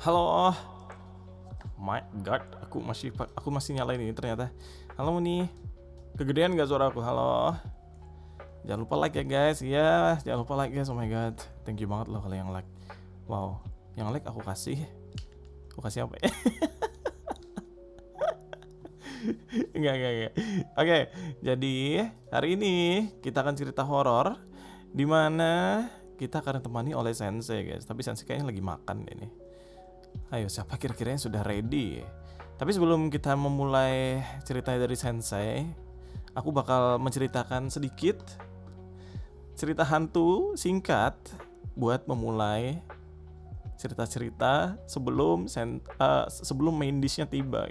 Halo, my god, aku masih nyalain ini ternyata. Halo nih, kegedean gak suara aku? Halo, jangan lupa like ya guys, ya jangan lupa like guys. Oh my god, thank you banget loh kalau yang like. Wow, yang like aku kasih apa ya? Enggak. Oke, jadi hari ini kita akan cerita horor di mana kita akan ditemani oleh Sensei guys. Tapi Sensei kayaknya lagi makan ini. Ayo, siapa kira-kira yang sudah ready? Tapi sebelum kita memulai cerita dari Sensei, aku bakal menceritakan sedikit cerita hantu singkat buat memulai cerita-cerita sebelum main dishnya tiba.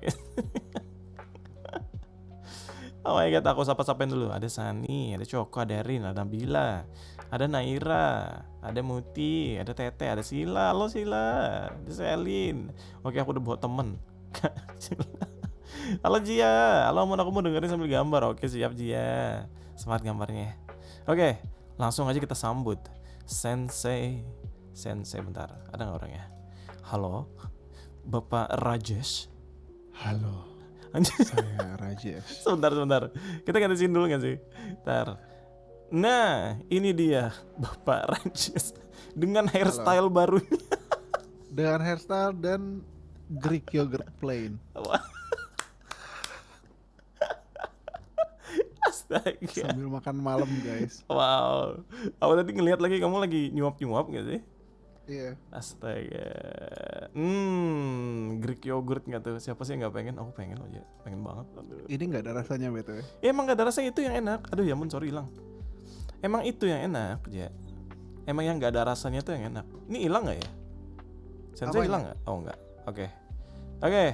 Oh my god, aku sapa-sapain dulu. Ada Sani, ada Coko, ada Rin, ada Nabila, ada Naira, ada Muti, ada Tete, ada Sila. Halo Sila, ada Selin. Oke, aku udah bawa temen. Halo Jia, halo Mon, aku mau dengerin sambil gambar. Oke, siap Jia. Semangat gambarnya. Oke, langsung aja kita sambut Sensei. Bentar, ada nggak orangnya? Halo, Bapak Rajesh. Halo, Anjir. saya Rajesh. Sebentar. Kita ganti scene dulu gak sih? Ntar. Nah, ini dia Bapak Rajesh dengan hairstyle baru. Dengan hairstyle dan Greek yogurt plain. Astaga. Sambil makan malam guys. Wow. Aku tadi ngeliat lagi kamu lagi nyuap gak sih? Iya. Astaga. Greek yogurt gak tuh? Siapa sih yang gak pengen? Aku pengen loh ya. Pengen banget. Aduh. Ini nggak ada rasanya btw. Ya, emang gak ada rasa itu yang enak. Aduh ya ampun, sorry hilang. Emang itu yang enak ya. Emang yang gak ada rasanya tuh yang enak. Ini hilang gak ya? Sensei hilang gak? Oh enggak. Oke.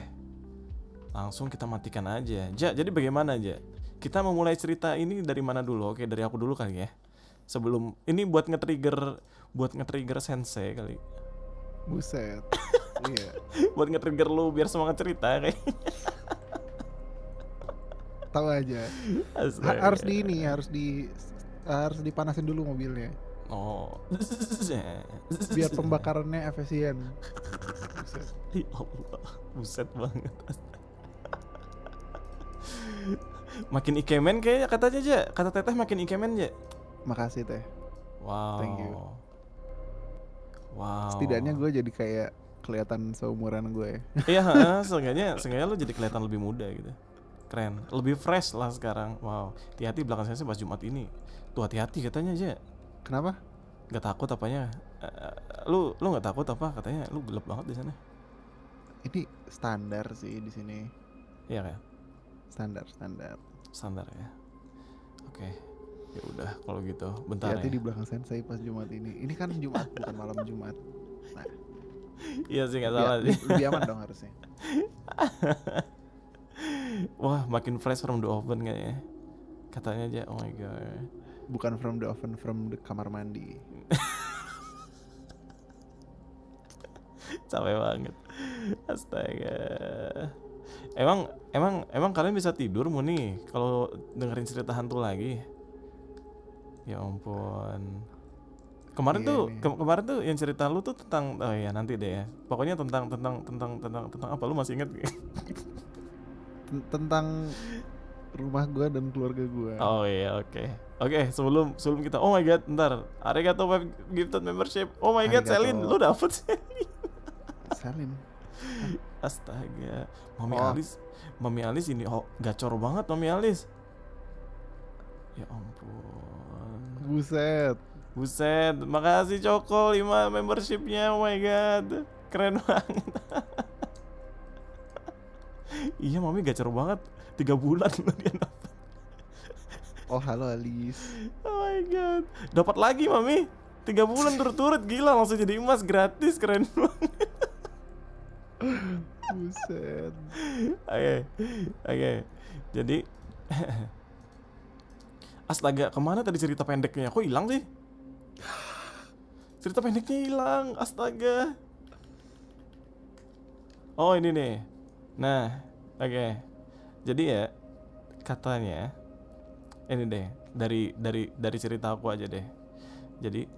Langsung kita matikan aja. Jadi bagaimana aja? Kita memulai cerita ini dari mana dulu? Oke, dari aku dulu kali ya. Sebelum ini buat nge-trigger Sensei kali. Buset. Iya. Buat nge-trigger lu biar semangat cerita kayak. Tahu aja. Harus dipanasin dulu mobilnya. Oh. Biar pembakarannya efisien. Buset. Ya Allah, buset banget. Makin ikemen kayaknya katanya aja. Kata Teteh makin ikemen aja. Makasih teh. Wow. Thank you. Wow. Setidaknya gue jadi kayak kelihatan seumuran gue. Iya, seenggaknya lo jadi kelihatan lebih muda gitu. Keren, lebih fresh lah sekarang. Wow, hati-hati belakang saya pas Jumat ini. Tuh hati-hati katanya aja. Kenapa? Gak takut apanya? Lu nggak takut apa? Katanya lu gelap banget di sana. Ini standar sih di sini. Iya kan? Standar ya. Oke. Ya udah kalau gitu. Bentar hati-hati ya. di belakang Sensei pas Jumat ini. Ini kan Jumat bukan malam Jumat. Nah, Iya sih nggak salah sih. lebih aman dong harusnya. Wah, makin fresh from the oven kayaknya. Katanya aja, oh my god. Bukan from the oven, from the kamar mandi. Capek banget. Astaga. Emang kalian bisa tidur Muni kalau dengerin cerita hantu lagi? Ya ampun. Kemarin tuh yang cerita lu tuh tentang, oh ya nanti deh ya. Pokoknya tentang apa, lu masih inget? Tentang rumah gue dan keluarga gue. Oh iya, oke, sebelum kita, oh my god, ntar arigato web gifted membership. Oh my god, Arigato. Selin, lu dapet Salim. Astaga, Mami Alis ini gacor banget Mami Alis. Ya ampun. Buset, makasih Coko 5 membershipnya. Oh my god, keren banget. Iya, Mami gacor banget. 3 bulan loh dia dapat. Oh halo Alis. Oh my god, dapat lagi Mami. 3 bulan turut-turut, gila, langsung jadi emas gratis, keren banget. Buset. Oke. Jadi astaga, kemana tadi cerita pendeknya? Kok hilang sih? Cerita pendeknya hilang, astaga. Oh ini nih. Nah, oke. Jadi ya katanya ini deh dari cerita aku aja deh. Jadi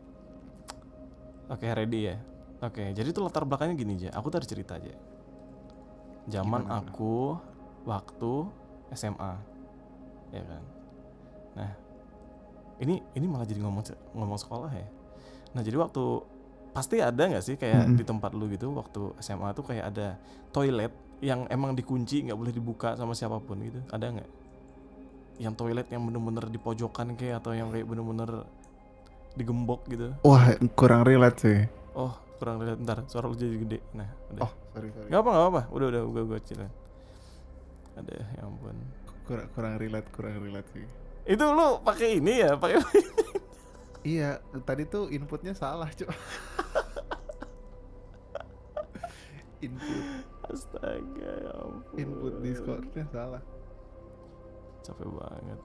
oke, ready ya. Oke, jadi tuh latar belakangnya gini aja. Aku tadi cerita aja. Zaman Gimana tuh? aku waktu SMA, ya kan. Nah, ini malah jadi ngomong sekolah ya. Nah, jadi waktu pasti ada nggak sih kayak di tempat lu gitu waktu SMA tuh kayak ada toilet yang emang dikunci nggak boleh dibuka sama siapapun gitu, ada nggak? Yang toilet yang bener-bener di pojokan kayak atau yang kayak bener-bener digembok gitu? Wah, kurang relate sih. Oh, kurang lihat, ntar suara lu jadi gede. Nah, udah. Oh, sorry. Nggak apa, udah gue kecilin. Ada, ya ampun. Kurang relate sih. Itu lu pakai ini ya, pakai Iya, tadi tuh inputnya salah, Cuk. Input astaga, ya ampun. input Discordnya salah. Capek banget.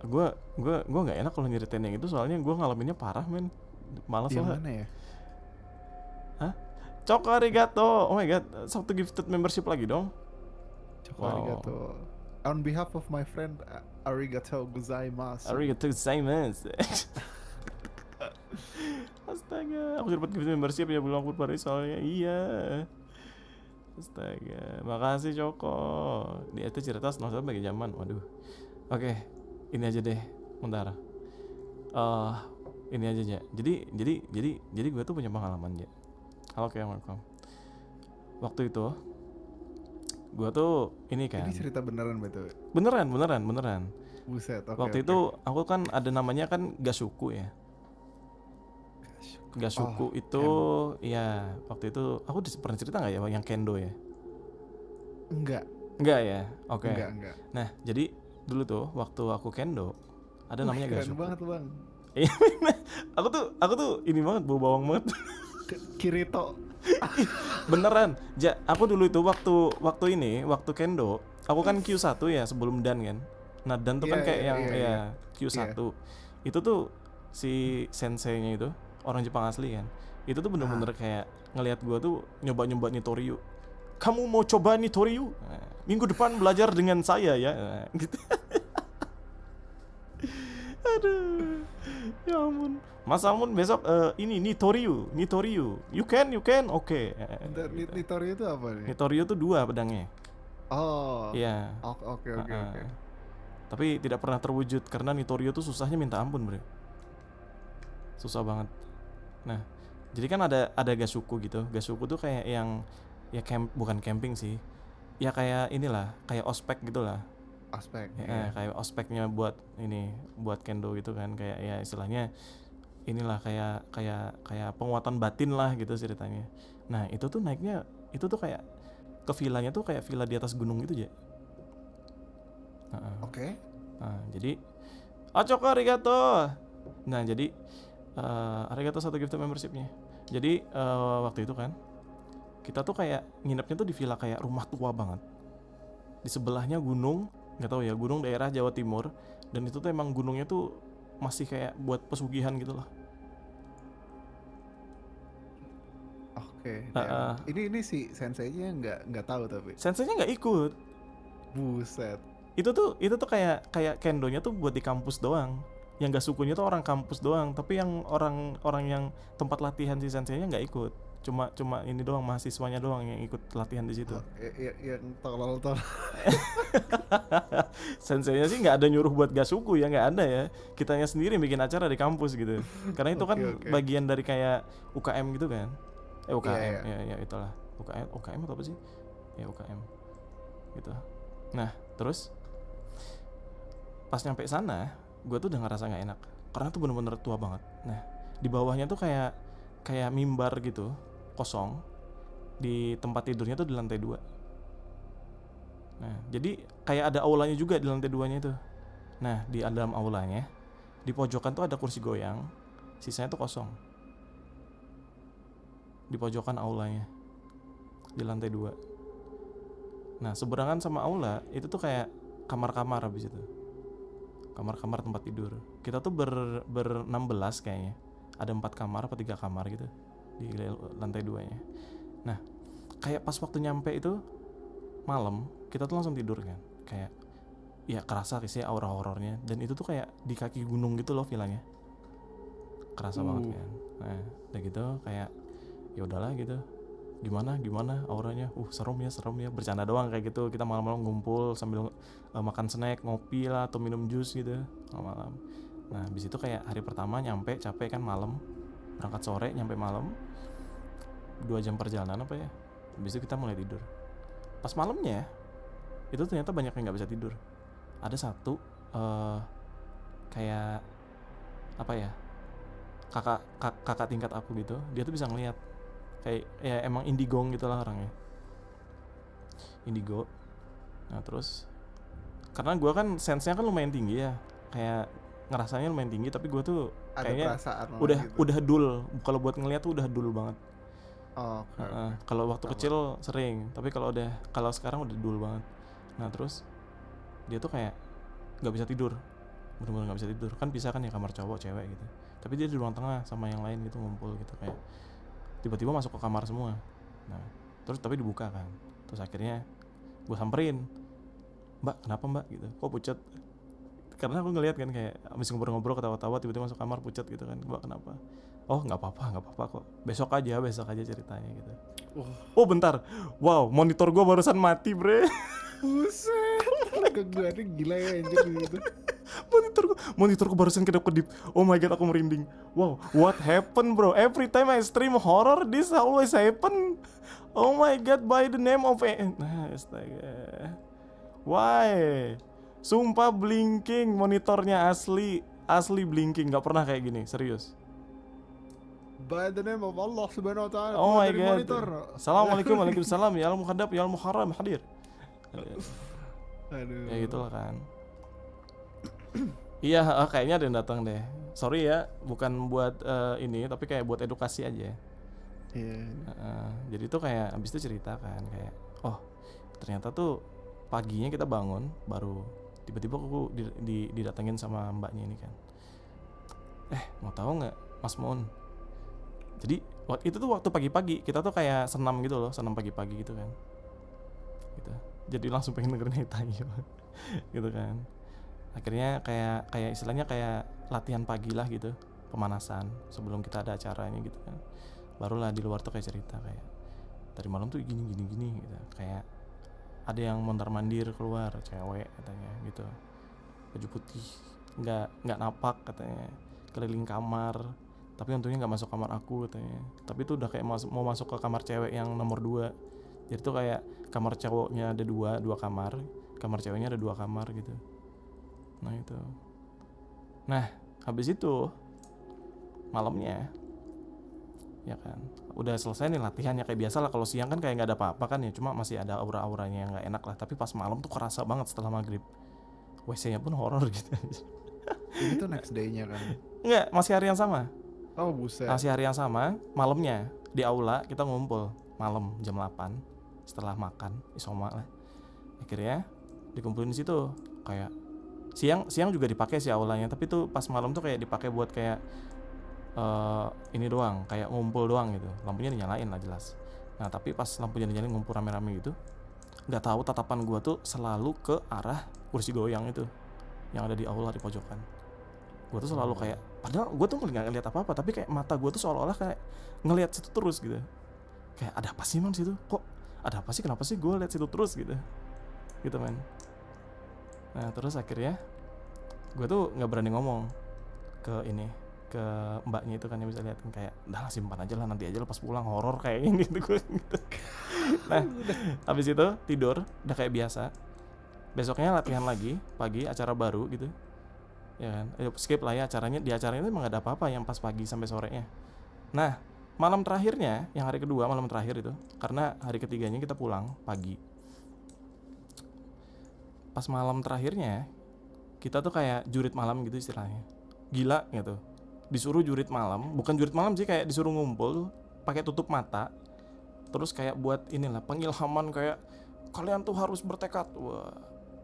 Gue nggak enak kalau nyeritain yang itu soalnya gue ngalaminnya parah men. Malas Yang lah. mana ya? Hah? Coko arigato. Oh my god, satu gifted membership lagi dong. Choco arigato. On behalf of my friend, arigato gozaimasu. Arigato gozaimasu. Astaga, aku dapat gift membership ya belum aku baru soalnya. Iya. Astaga, makasih Coko. Dia itu cerita nostalgia bagi zaman. Waduh. Oke, ini aja deh. Bentar. Ini aja aja. Jadi gue tuh punya pengalaman ya. Halo, kayak welcome. Waktu itu gue tuh ini kan. Ini cerita beneran betul. Beneran. Buset, oke. Waktu itu aku kan ada namanya kan Gasuku ya. Gasuku itu ya waktu itu aku pernah cerita nggak ya yang kendo ya? Enggak ya, oke. Enggak. Nah jadi dulu tuh waktu aku kendo ada namanya keren Gasuku. banget bang. aku tuh ini banget bau bawang banget. Kirito. Beneran. Aku dulu itu waktu kendo, aku kan Q1 ya sebelum dan kan. Nah dan tuh kan kayak yang Q1. Itu tuh si senseinya itu orang Jepang asli kan. Itu tuh bener-bener kayak ngelihat gua tuh nyoba Nitoryu. Kamu mau coba Nitoryu? Nah, minggu depan belajar dengan saya ya. Nah, gitu. Aduh. Ya ampun. Mas Amun besok ini Nitoryu. You can. Oke. Gitu. Nitoryu itu apa nih? Nitoryu tuh 2 pedangnya. Oh. Iya. Oke. Tapi tidak pernah terwujud karena Nitoryu tuh susahnya minta ampun, Bro. Susah banget. Nah, jadi kan ada Gasuku gitu. Gasuku tuh kayak yang ya bukan camping sih. Ya kayak inilah, kayak ospek gitulah. Aspek. Ya, kayak ospeknya buat kendo gitu kan, kayak ya istilahnya inilah kayak penguatan batin lah gitu ceritanya. Nah, itu tuh naiknya itu tuh kayak ke villanya tuh kayak villa di atas gunung gitu aja. Oke. Nah, jadi Ochoko arigato. Nah, jadi arigato satu gift membershipnya. Jadi waktu itu kan kita tuh kayak nginepnya tuh di villa kayak rumah tua banget. Di sebelahnya gunung, nggak tahu ya, gunung daerah Jawa Timur, dan itu tuh emang gunungnya tuh masih kayak buat pesugihan gitu loh. Oke. Ini si senseinya nggak tahu tapi. Senseinya nggak ikut. Buset. Itu tuh kayak kendonya tuh buat di kampus doang. Yang gak sukunya tuh orang kampus doang, tapi yang orang yang tempat latihan si senseinya nggak ikut. Cuma ini doang, mahasiswanya doang yang ikut latihan di situ. Yang tolol. Senseinya sih nggak ada nyuruh buat Gasuku ya, nggak ada ya. Kitanya sendiri bikin acara di kampus gitu. Karena itu kan bagian dari kayak UKM gitu kan. UKM ya itulah. UKM atau apa sih? Ya UKM gitu. Nah terus pas nyampe sana, gue tuh udah ngerasa nggak enak karena tuh bener-bener tua banget. Nah di bawahnya tuh kayak mimbar gitu kosong, di tempat tidurnya tuh di lantai 2. Nah jadi kayak ada aulanya juga di lantai 2-nya itu. Nah di dalam aulanya di pojokan tuh ada kursi goyang, sisanya tuh kosong di pojokan aulanya di lantai 2. Nah seberangan sama aula itu tuh kayak kamar-kamar habis itu, kamar-kamar tempat tidur. Kita tuh ber-16 kayaknya. Ada 4 kamar apa 3 kamar gitu di lantai 2-nya. Nah, kayak pas waktu nyampe itu malam, kita tuh langsung tidur kan. Kayak ya kerasa sih aura horornya, dan itu tuh kayak di kaki gunung gitu loh villanya. Kerasa banget kan. Nah udah gitu kayak ya udahlah gitu, gimana auranya, serem ya, bercanda doang kayak gitu. Kita malam-malam ngumpul sambil makan snack, ngopi lah atau minum jus gitu malam-malam. Nah habis itu kayak hari pertama nyampe capek kan, malam berangkat sore nyampe malam, 2 jam perjalanan apa ya. Habis itu kita mulai tidur. Pas malamnya itu ternyata banyak yang nggak bisa tidur. Ada satu kayak apa ya, kakak tingkat aku gitu, dia tuh bisa ngelihat kayak ya emang indigo gitu lah orangnya, indigo. Nah terus karena gue kan sense-nya kan lumayan tinggi ya, kayak ngerasanya lumayan tinggi, tapi gue tuh Ada kayaknya perasaan gitu. udah dul. Kalau buat ngeliat tuh udah dul banget. Oh, okay. Kalau waktu Sama. kecil sering, tapi kalau sekarang udah dul banget. Nah terus dia tuh kayak nggak bisa tidur, bener-bener nggak bisa tidur. Kan bisa kan ya kamar cowok cewek gitu, tapi dia di ruang tengah sama yang lain gitu ngumpul gitu, kayak tiba-tiba masuk ke kamar semua. Nah terus tapi dibuka kan, terus akhirnya gue samperin, mbak kenapa mbak gitu, kok pucat. Karena aku ngeliat kan kayak abis ngobrol-ngobrol ketawa-tawa tiba-tiba masuk kamar pucat gitu kan, mbak kenapa. Oh nggak apa-apa kok, besok aja ceritanya gitu. Oh bentar, wow monitor gue barusan mati bre. Buset, kegagalan gila ya anjir gitu. Monitorku barusan kedip-kedip. Oh my god, aku merinding. Wow, what happened bro? Every time I stream horror, this always happen. Oh my god, by the name of nah, astaga. Why? Sumpah blinking monitornya asli blinking, nggak pernah kayak gini, serius. By the name of Allah subhanahu wa ta'ala. Oh my dari god. monitor. Assalamualaikum, waalaikumsalam. Ya al-muhadab, ya al-muharram hadir. Aduh. Ya gitulah kan. Iya, kayaknya ada yang datang deh. Sorry ya, bukan buat ini, tapi kayak buat edukasi aja. Iya. Jadi tuh kayak abis itu cerita kan kayak, oh ternyata tuh paginya kita bangun baru tiba-tiba aku didatengin sama mbaknya ini kan. Mau tahu nggak Mas Mon? Jadi itu tuh waktu pagi-pagi kita tuh kayak senam gitu loh, senam pagi-pagi gitu kan. Gitu. Jadi langsung pengen dengerin Hitayo gitu kan. Akhirnya kayak istilahnya kayak latihan pagi lah gitu, pemanasan sebelum kita ada acaranya gitu kan. Barulah di luar tuh kayak cerita kayak tadi malam tuh gini gitu. Kayak ada yang mondar-mandir keluar, cewek katanya gitu, baju putih, nggak napak katanya, keliling kamar, tapi untungnya nggak masuk kamar aku katanya. Tapi itu udah kayak mau masuk ke kamar cewek yang nomor 2. Jadi tuh kayak kamar cowoknya ada dua kamar, kamar ceweknya ada 2 kamar gitu. Nah itu. Nah habis itu malamnya ya kan udah selesai nih latihannya kayak biasa lah. Kalau siang kan kayak nggak ada apa-apa kan ya, cuma masih ada aura-auranya yang nggak enak lah. Tapi pas malam tuh kerasa banget setelah maghrib, WC-nya pun horor gitu. Ini tuh next day-nya kan? Nggak, masih hari yang sama. Oh buset. Masih hari yang sama, malamnya di aula kita ngumpul malam jam 8 setelah makan isoma lah. Akhirnya dikumpulin di situ. Kayak siang juga dipakai sih aulanya, tapi tuh pas malam tuh kayak dipakai buat kayak ini doang, kayak ngumpul doang gitu. Lampunya dinyalain lah jelas. Nah tapi pas lampunya dinyalain ngumpul rame-rame gitu, nggak tahu tatapan gue tuh selalu ke arah kursi goyang itu yang ada di aula di pojokan. Gue tuh selalu kayak, padahal gue tuh nggak ngeliat apa-apa, tapi kayak mata gue tuh seolah-olah kayak ngeliat situ terus gitu. Kayak ada apa sih man situ? Kok ada apa sih? Kenapa sih gue liat situ terus gitu? Gitu man. Nah terus akhirnya gue tuh nggak berani ngomong ke mbaknya itu kan, yang bisa lihat kan, kayak udah simpan aja lah, nanti aja pas pulang horor kayaknya gitu gue gitu. Nah habis itu tidur udah kayak biasa. Besoknya latihan lagi pagi, acara baru gitu ya kan. Skip lah ya acaranya. Di acaranya itu emang gak ada apa-apa yang pas pagi sampai sorenya. Nah malam terakhirnya, yang hari kedua malam terakhir itu, karena hari ketiganya kita pulang pagi. Pas malam terakhirnya kita tuh kayak jurit malam gitu istilahnya. Gila gitu, disuruh jurit malam, bukan jurit malam sih, kayak disuruh ngumpul pakai tutup mata, terus kayak buat inilah pengilhaman kayak kalian tuh harus bertekad.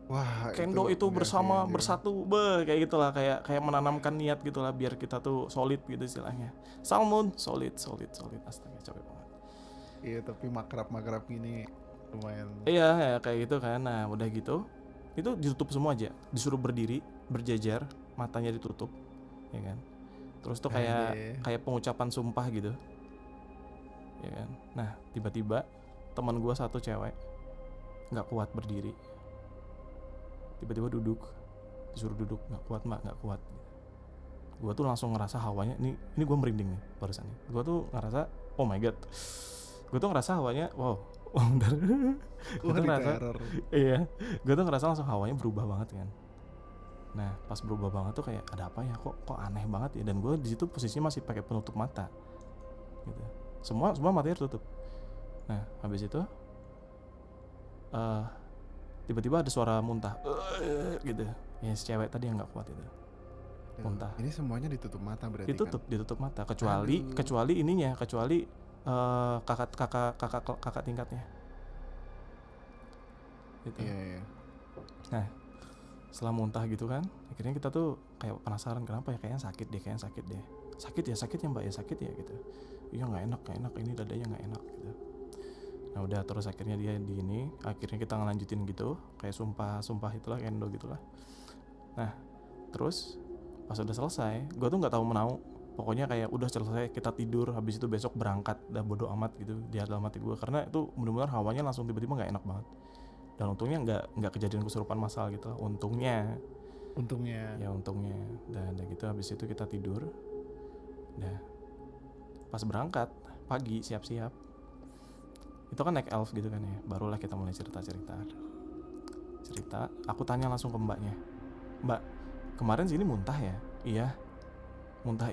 Wah kendo itu bersama bersatu kayak gitulah, kayak menanamkan niat gitulah biar kita tuh solid gitu istilahnya. Salmon solid astaga capek banget. Iya tapi makrab gini lumayan. Iya ya, kayak gitu kan. Nah udah gitu itu ditutup semua aja, disuruh berdiri berjajar, matanya ditutup ya kan. Terus tuh Anjir. kayak pengucapan sumpah gitu, ya kan. Nah tiba-tiba teman gue satu cewek nggak kuat berdiri, tiba-tiba disuruh duduk, nggak kuat mbak, nggak kuat. Gue tuh langsung ngerasa hawanya, ini gue merinding nih barusan nih. Gue tuh ngerasa oh my god, gue tuh ngerasa hawanya wow. Bentar. Gue tuh ngerasa diteror. iya, gue tuh ngerasa langsung hawanya berubah banget kan. Nah pas berubah banget tuh kayak ada apa ya, kok aneh banget ya. Dan gue di situ posisinya masih pakai penutup mata gitu, semua matanya tertutup. Nah habis itu tiba-tiba ada suara muntah gitu ya, si cewek tadi yang nggak kuat itu muntah. Ini semuanya ditutup mata berarti Ditutup mata kecuali ininya, kecuali kakak tingkatnya gitu. Iya. Nah setelah muntah gitu kan, akhirnya kita tuh kayak penasaran kenapa ya, kayaknya sakit deh, sakit ya mbak ya, sakit ya gitu. Iya nggak enak ini dadanya nggak enak gitu. Nah udah, terus akhirnya dia akhirnya kita ngelanjutin gitu kayak sumpah itulah, kendo gitulah. Nah terus pas udah selesai, gue tuh nggak tahu menau, pokoknya kayak udah selesai kita tidur, habis itu besok berangkat, dah bodo amat gitu di dalam hati gue, karena itu benar-benar hawanya langsung tiba-tiba nggak enak banget. Dan untungnya nggak kejadian kesurupan massal gitu lah, untungnya. Dan gitu habis itu kita tidur. Nah pas berangkat pagi siap-siap itu kan naik elf gitu kan ya, barulah kita mulai cerita. Aku tanya langsung ke mbaknya, mbak kemarin sini muntah ya? Iya, muntah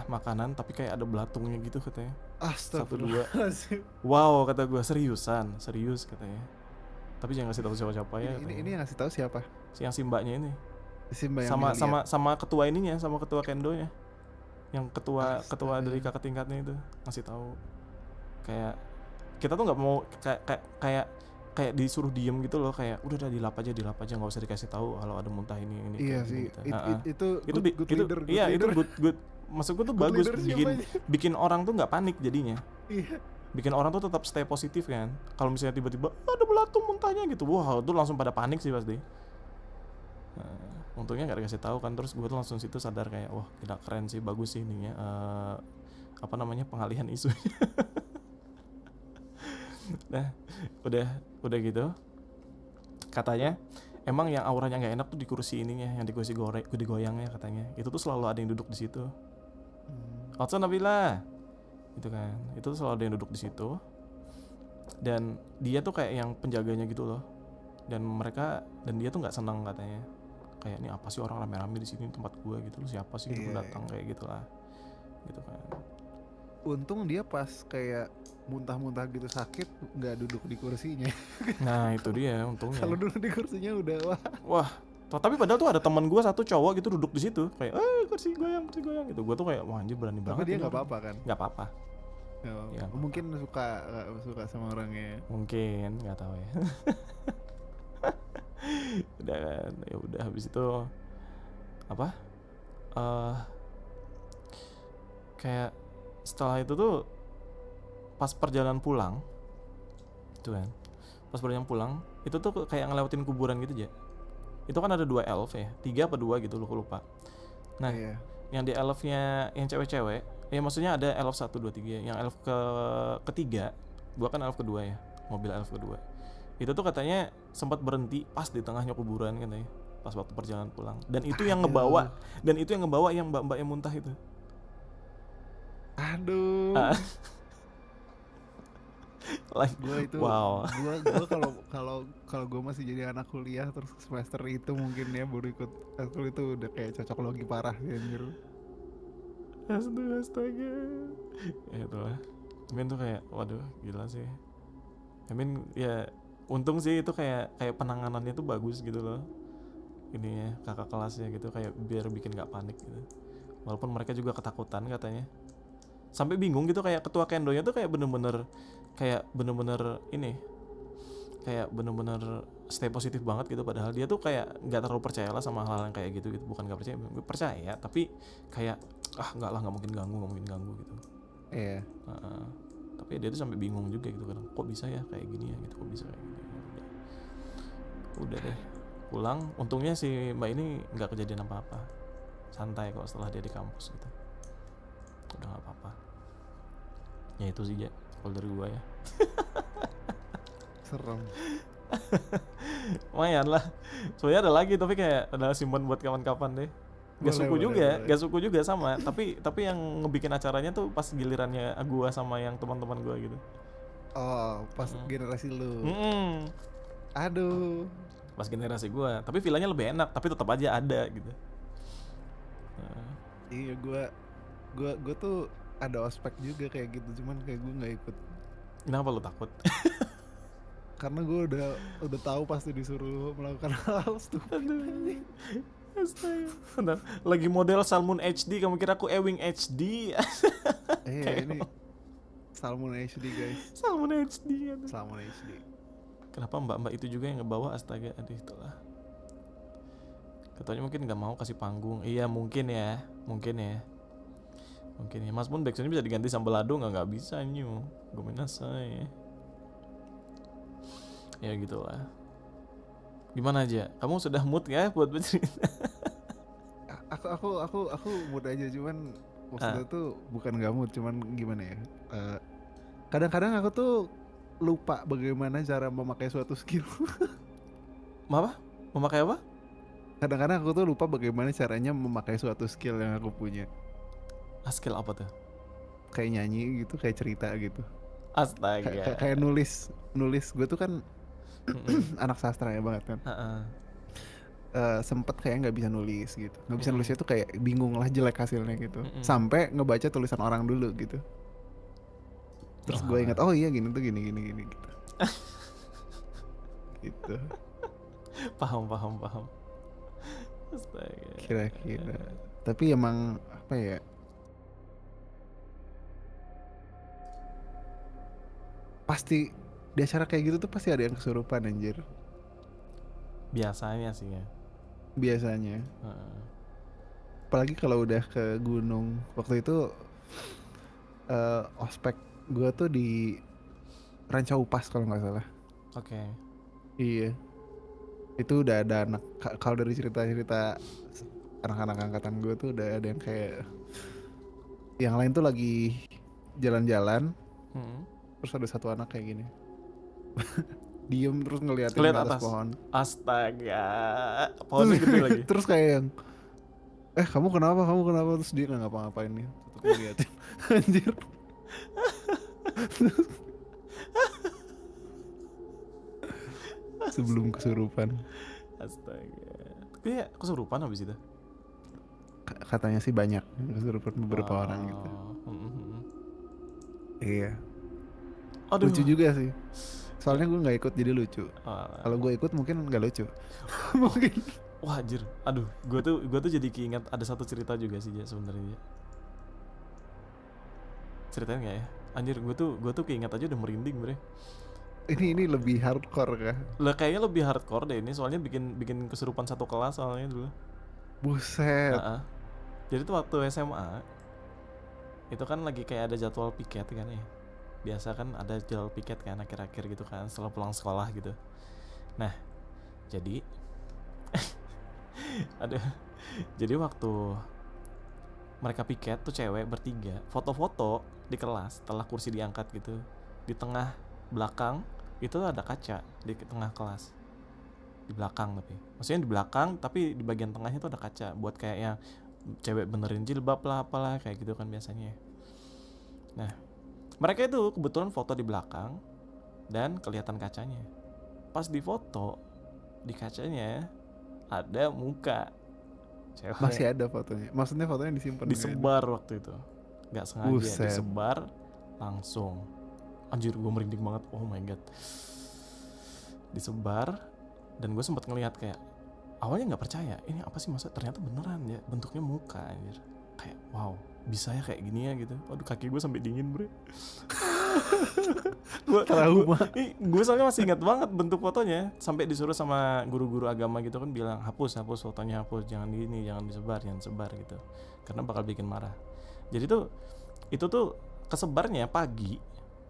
makanan tapi kayak ada belatungnya gitu katanya. Astagfirullahaladzim. Wow kata gue, serius katanya. Tapi jangan kasih tahu siapa ya. Ini yang ngasih tahu siapa? Si mbaknya ini. Si mbak yang Sama ketua ininya, sama ketua kendonya. Yang ketua dari kakak tingkatnya itu ngasih tahu. Kayak kita tuh nggak mau kayak disuruh diem gitu loh, kayak udah dilap aja nggak usah dikasih tahu kalau ada muntah ini iya sih gitu. Itu good leader. Itu good maksud gue tuh good bagus, leader bikin orang tuh nggak panik jadinya. Iya. Bikin orang tuh tetap stay positif kan. Kalau misalnya tiba-tiba ada belatung muntahnya gitu, wah itu langsung pada panik sih pasti. Untungnya nggak dikasih tahu kan. Terus gue tuh langsung situ sadar kayak wah tidak keren sih, bagus sih ininya apa namanya, pengalihan isu. Nah udah gitu katanya emang yang auranya nggak enak tuh di kursi ininya, yang di kursi digoyangnya katanya. Itu tuh selalu ada yang duduk di situ. Otso Nabila itu kan, itu tuh selalu ada yang duduk di situ. Dan dia tuh kayak yang penjaganya gitu loh. Dan dia tuh nggak senang katanya. Kayak ini apa sih orang rame-rame di sini tempat gua gitu, lu siapa sih gitu datang kayak gitulah. Gitu kan. Untung dia pas kayak muntah-muntah gitu sakit nggak duduk di kursinya. Nah itu dia untungnya. Kalau duduk di kursinya udah wah. Tapi padahal tuh ada teman gue satu cowok gitu duduk di situ kayak kursi goyang gitu. Gue tuh kayak wah anjir berani banget. Tapi dia nggak apa-apa kan? Nggak apa-apa. Ya, mungkin suka sama orangnya. Mungkin nggak tahu ya. Udah kan, ya udah habis itu apa? Kayak setelah itu tuh pas perjalanan pulang tuh kan, itu tuh kayak ngelewatin kuburan gitu aja. Itu kan ada 2 elf ya, 3 apa 2 gitu lupa. Nah yang di elfnya yang cewek-cewek ya, maksudnya ada elf 1, 2, 3. Yang elf ketiga, gua kan elf kedua ya, mobil elf kedua itu tuh katanya sempat berhenti pas di tengahnya kuburan katanya, pas waktu perjalanan pulang. Dan itu yang ngebawa yang mbak yang muntah itu. Aduh. Gue itu wow. Gue kalau gue masih jadi anak kuliah terus semester itu mungkin ya baru ikut ekskul itu udah kayak cocok logi parah ya anjir. Astaga. Ya itulah. Amin tuh kayak waduh gila sih. Amin ya untung sih itu kayak penanganannya tuh bagus gitu loh. Ini ya kakak kelasnya gitu kayak biar bikin gak panik gitu. Walaupun mereka juga ketakutan katanya. Sampai bingung gitu kayak ketua kendonya tuh kayak bener-bener stay positif banget gitu, padahal dia tuh kayak nggak terlalu percaya lah sama hal-hal yang kayak gitu. Bukan nggak percaya tapi kayak nggak mungkin ganggu gitu. Iya. Tapi dia tuh sampai bingung juga gitu kan, kok bisa ya kayak gini ya gitu, kok bisa kayak gini. Udah deh pulang, untungnya si mbak ini nggak kejadian apa-apa, santai kok setelah dia di kampus gitu. Udah nggak apa-apa. Ya itu sih, Ja, kalau dari gua ya. Serem. Lumayan lah. Soalnya ada lagi tapi kayak ada simpan buat kapan-kapan deh. Gak suku juga sama. Tapi yang ngebikin acaranya tuh pas gilirannya gua sama yang teman-teman gua gitu. Oh, pas generasi lu. Aduh. Pas generasi gua. Tapi villanya lebih enak. Tapi tetap aja ada gitu. Iya, gue tuh ada ospek juga kayak gitu, cuman kayak gue nggak ikut. Kenapa lu takut? Karena gue udah tahu pasti disuruh melakukan hal stupid. Astaga. Bentar. Lagi model Salmon HD, kamu kira aku Ewing HD? Ini Salmon HD guys. Salmon HD. Aduh. Salmon HD. Kenapa mbak-mbak itu juga yang ngebawa, astaga, aduh itulah. Katanya mungkin nggak mau kasih panggung. Iya mungkin ya. Mas pun backsoundnya bisa diganti Sambalado nggak bisa nyu. Gomenasai. Ya gitulah. Gimana aja? Kamu sudah mood ya buat bercerita? Aku mood aja, cuman maksudnya tuh bukan gak mood, cuman gimana ya? Kadang-kadang aku tuh lupa bagaimana cara memakai suatu skill. Apa? Memakai apa? Kadang-kadang aku tuh lupa bagaimana caranya memakai suatu skill yang aku punya. Skill apa tuh? Kayak nyanyi gitu, kayak cerita gitu. Astaga. Kayak nulis. Gue tuh kan anak sastra ya banget kan. Sempet kayak nggak bisa nulis gitu. Nggak bisa nulisnya tuh kayak bingung lah, jelek hasilnya gitu. Sampai ngebaca tulisan orang dulu gitu. Terus gue ingat, oh iya gini tuh gini gitu. Gitu. Paham. Astaga. Kira-kira. Tapi emang apa ya? Pasti di acara kayak gitu tuh pasti ada yang kesurupan anjir. Biasanya sih ya. Biasanya. Apalagi kalau udah ke gunung. Waktu itu ospek gue tuh di Ranca Upas kalau nggak salah. Oke. Iya. Itu udah ada anak, kalau dari cerita-cerita anak-anak angkatan gue tuh udah ada yang kayak, yang lain tuh lagi jalan-jalan, terus ada satu anak kayak gini. Diem terus ngeliatin ke atas pohon. Astaga. Pohonnya gede lagi. Terus kayak yang, kamu kenapa? Terus dia nggak ngapa-ngapain nih, tetep ngeliatin. Anjir. Sebelum kesurupan. Astaga. Tapi ya kesurupan habis itu? Katanya sih banyak kesurupan beberapa orang gitu. Iya. Aduh. Lucu juga sih. Soalnya gue nggak ikut jadi lucu. Kalau gue ikut mungkin nggak lucu. Mungkin. Wah anjir. Aduh. Gue tuh jadi keinget ada satu cerita juga sih ya sebenarnya. Ceritain nggak ya? Anjir, gue tuh keinget aja udah merinding bre. Ini lebih hardcore kah? Lah kayaknya lebih hardcore deh ini, soalnya bikin kesurupan satu kelas soalnya dulu. Buset. Jadi tuh waktu SMA itu kan lagi kayak ada jadwal piket kan ya. Biasa kan ada jadwal piket kan akhir-akhir gitu kan setelah pulang sekolah gitu. Nah, jadi jadi waktu mereka piket tuh cewek bertiga foto-foto di kelas setelah kursi diangkat gitu. Di tengah belakang itu ada kaca di tengah kelas, di belakang, tapi maksudnya di belakang tapi di bagian tengahnya tuh ada kaca buat kayak yang cewek benerin jilbab lah apalah kayak gitu kan biasanya. Nah mereka itu kebetulan foto di belakang dan kelihatan kacanya. Pas di foto di kacanya ada muka cewek. Masih ada fotonya? Maksudnya fotonya disimpan? Disebar waktu itu, nggak sengaja. Buset. Disebar langsung. Anjir gue merinding banget, oh my god. Disebar dan gue sempat ngelihat kayak awalnya nggak percaya, ini apa sih, masa ternyata beneran ya bentuknya muka anjir. Kayak wow, bisa ya kayak gini ya gitu. Aduh kaki gue sampai dingin bre. Gue soalnya masih ingat banget bentuk fotonya, sampai disuruh sama guru-guru agama gitu kan bilang hapus fotonya, hapus, jangan gini, jangan disebar gitu, karena bakal bikin marah. Jadi tuh itu tuh kesebarnya pagi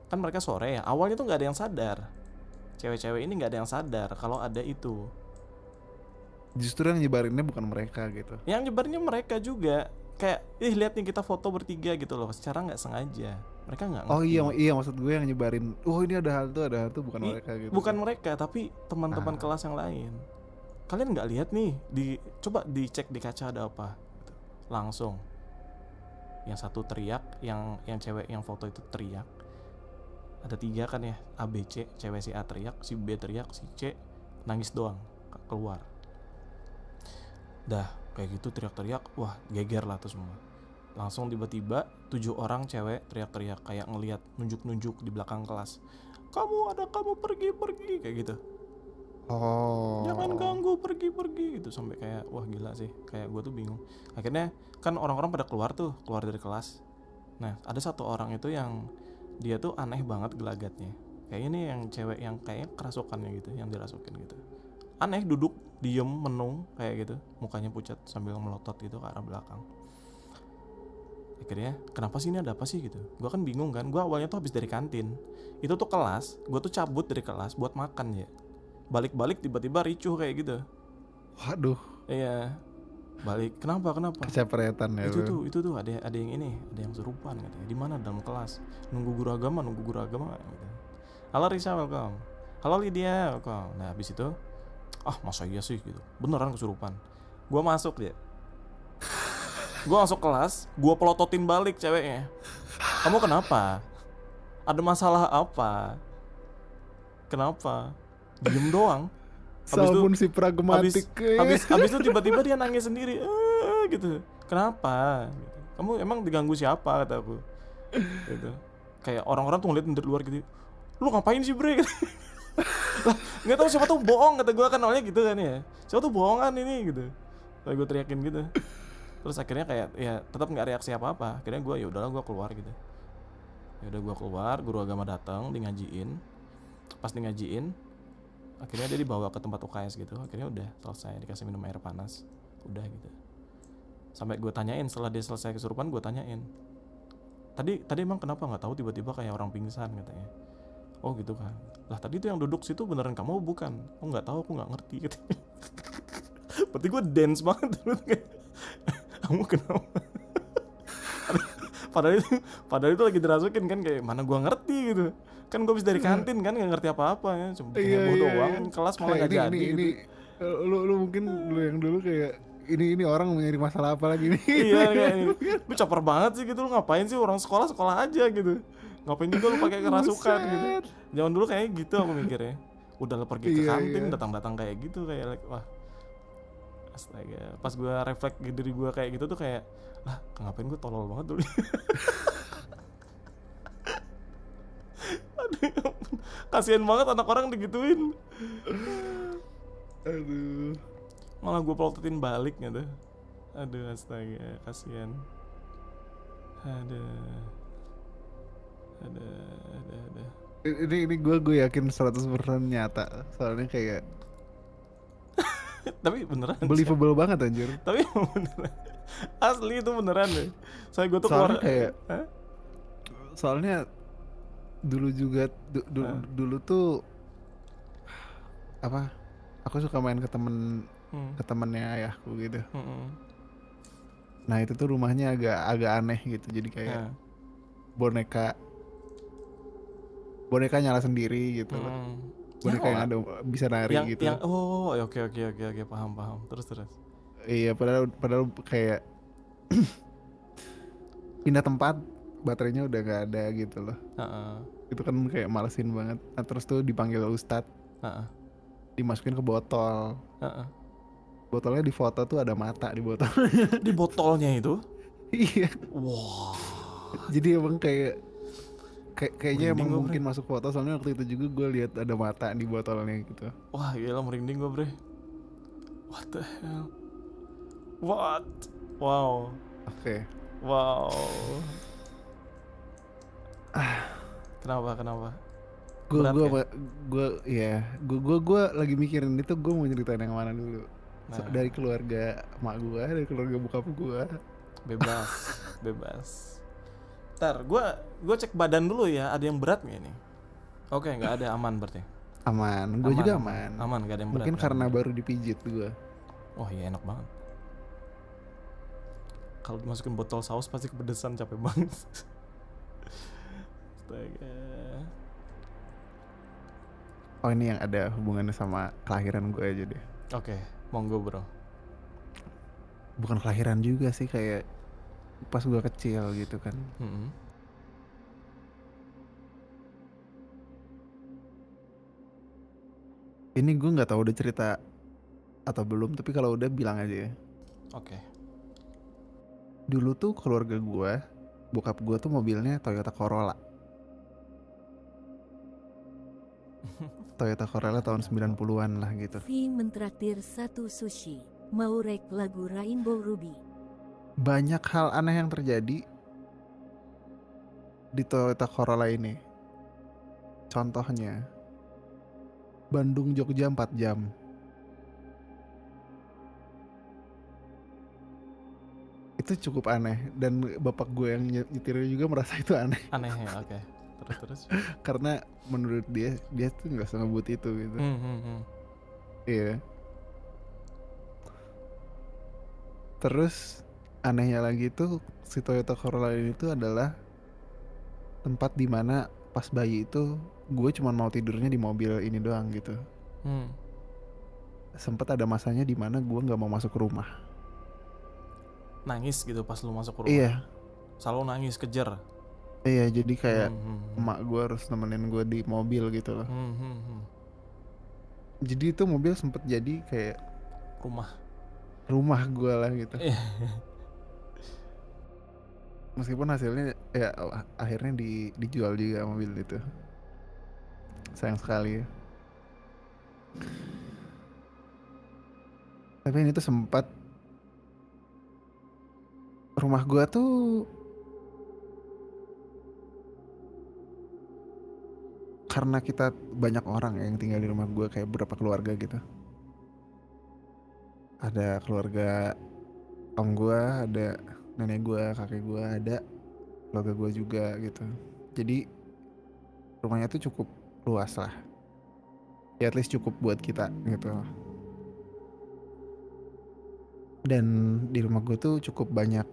kan, mereka sore ya. Awalnya tuh nggak ada yang sadar, cewek-cewek ini nggak ada yang sadar kalau ada itu. Justru yang nyebarinnya bukan mereka gitu. Yang nyebarnya mereka juga. Kayak, lihat nih kita foto bertiga gitu loh. Secara nggak sengaja. Mereka nggak Oh ngerti. iya maksud gue yang nyebarin. Oh ini ada hal tuh bukan mereka gitu. Bukan mereka, tapi teman-teman kelas yang lain. Kalian nggak lihat nih? Coba dicek di kaca ada apa. Gitu. Langsung. Yang satu teriak, yang cewek yang foto itu teriak. Ada 3 kan ya, A, B, C. Cewek si A teriak, si B teriak, si C nangis doang keluar. Dah kayak gitu teriak-teriak, wah geger lah tuh semua. Langsung tiba-tiba 7 orang cewek teriak-teriak kayak ngelihat nunjuk-nunjuk di belakang kelas. Kamu pergi kayak gitu. Oh. Jangan ganggu, pergi gitu, sampai kayak wah gila sih, kayak gue tuh bingung. Akhirnya kan orang-orang pada keluar dari kelas. Nah ada satu orang itu yang dia tuh aneh banget gelagatnya. Kayaknya nih yang cewek yang kayak kerasukannya gitu, yang dirasukin gitu. Aneh, duduk diem menung kayak gitu, mukanya pucat sambil melotot gitu ke arah belakang. Akhirnya kenapa sih, ini ada apa sih gitu. Gue kan bingung kan, gue awalnya tuh habis dari kantin. Itu tuh kelas, gue tuh cabut dari kelas buat makan ya. Balik-balik tiba-tiba ricuh kayak gitu. Waduh. Iya. Balik, kenapa? Kecapretan ya. Itu tuh ada yang ini, ada yang serupan katanya. Di mana? Dalam kelas. Nunggu guru agama gitu. Halo Risa, welcome. Halo Lydia, welcome. Nah, habis itu masa iya sih gitu. Beneran kesurupan. Gua masuk dia. Gua masuk kelas, gua pelototin balik ceweknya. Kamu kenapa? Ada masalah apa? Kenapa? Diem doang. Salmon si pragmatik. Habis itu tiba-tiba dia nangis sendiri. Gitu. Kenapa? Gitu. Kamu emang diganggu siapa, kata aku. Gitu. Kayak orang-orang tuh ngeliat dari luar gitu. Lu ngapain sih bre? Lah, nggak tahu siapa tuh bohong, kata gue kan awalnya gitu kan ya. Siapa tuh bohongan ini gitu. Lalu gue teriakin gitu. Terus akhirnya kayak ya tetap nggak reaksi apa-apa. Akhirnya gue ya udahlah gue keluar gitu. Ya udah gue keluar, guru agama datang, di ngajiin. Pas di ngajiin, akhirnya dia dibawa ke tempat UKS gitu. Akhirnya udah selesai, dikasih minum air panas. Udah gitu. Sampai gue tanyain setelah dia selesai kesurupan, gue tanyain. Tadi emang kenapa, nggak tahu tiba-tiba kayak orang pingsan katanya. Oh gitu kan. Lah tadi tuh yang duduk situ beneran kamu bukan? Oh nggak tahu, aku nggak ngerti katanya. Berarti gue dance banget dulu kayak. Kamu kenapa? Padahal itu lagi dirasukin kan, kayak mana gue ngerti gitu. Kan gue habis dari kantin kan, nggak ngerti apa-apa ya. Cuma heboh doang, kelas malah nggak jadi gitu. Lu mungkin lu yang dulu kayak ini orang mau nyari masalah apa lagi nih. Iya kayak lu caper banget sih gitu, lu ngapain sih, orang sekolah aja gitu. Ngapain juga lu pakai kerasukan gitu. Zaman dulu kayak gitu aku mikirnya. Udah lu pergi ke kantin, datang-datang kayak gitu, kayak wah. Astaga, pas gue refleks diri gue kayak gitu tuh kayak, lah ngapain gue tolol banget dulu. Aduh, kasian banget anak orang digituin. Aduh. Malah gue pelototin balik gitu. Aduh astaga, kasian. Ada. Ini gue yakin 100% nyata. Soalnya kayak tapi beneran believable banget anjir. Tapi beneran. Asli itu beneran deh. Soalnya gue tuh soalnya keluar kayak soalnya dulu juga dulu tuh apa? Aku suka main ke temennya ayahku gitu. Nah itu tuh rumahnya agak aneh gitu. Jadi kayak boneka nyala sendiri gitu. Boneka yang ada bisa nari gitu. Oke, paham. Terus. Iya, padahal kayak pindah tempat baterainya udah nggak ada gitu loh. Itu kan kayak malesin banget. Nah, terus tuh dipanggil ustadz, dimasukin ke botol. Botolnya di foto tuh ada mata di botol. Di botolnya itu? Iya. Wah. Jadi emang kayaknya emang mungkin masuk foto, soalnya waktu itu juga gue lihat ada mata di botolnya gitu. Wah gila, merinding gue bre. What the hell? What? Wow. Oke. Wow. Kenapa? Gue lagi mikirin itu, gue mau ceritain yang mana dulu. Dari keluarga emak gue, dari keluarga bokap gue. Bebas. Ntar, gue cek badan dulu ya, ada yang berat gak ini? Oke, gak ada, aman berarti. Aman, gue juga aman. Aman, gak ada yang berat. Mungkin karena baru dipijit gue. Wah iya enak banget. Kalau dimasukin botol saus pasti kepedesan, capek banget. Astaga. Oh ini yang ada hubungannya sama kelahiran gue aja deh. Oke, monggo bro. Bukan kelahiran juga sih, kayak pas gue kecil gitu kan. Mm-mm. Ini gue nggak tahu udah cerita atau belum, tapi kalau udah bilang aja ya. Oke. Dulu tuh keluarga gue, bokap gue tuh mobilnya Toyota Corolla. Toyota Corolla tahun 90-an lah gitu. V mentraktir satu sushi. Mau rek lagu Rainbow Ruby. Banyak hal aneh yang terjadi di Toyota Corolla ini. Contohnya, Bandung Jogja 4 jam. Itu cukup aneh, dan bapak gue yang nyetirnya juga merasa itu aneh. Aneh ya, oke. Terus. Karena menurut dia tuh nggak sengebut itu gitu. Iya. Terus anehnya lagi tuh si Toyota Corolla ini tuh adalah tempat dimana pas bayi itu gue cuma mau tidurnya di mobil ini doang gitu. Sempet ada masanya dimana gue nggak mau masuk rumah. Nangis gitu pas lu masuk ke rumah? Iya. Selalu nangis, kejar? Iya, jadi kayak emak gue harus nemenin gue di mobil gitu loh. Jadi itu mobil sempet jadi kayak rumah gue lah gitu. Meskipun hasilnya ya akhirnya dijual juga mobil itu. Sayang sekali ya. Tapi ini tuh sempat rumah gua tuh karena kita banyak orang yang tinggal di rumah gua, kayak beberapa keluarga gitu. Ada keluarga om gua, ada nenek gua, kakek gua, ada keluarga gua juga gitu. Jadi rumahnya tuh cukup luas lah. Ya at least cukup buat kita gitu. Dan di rumah gua tuh cukup banyak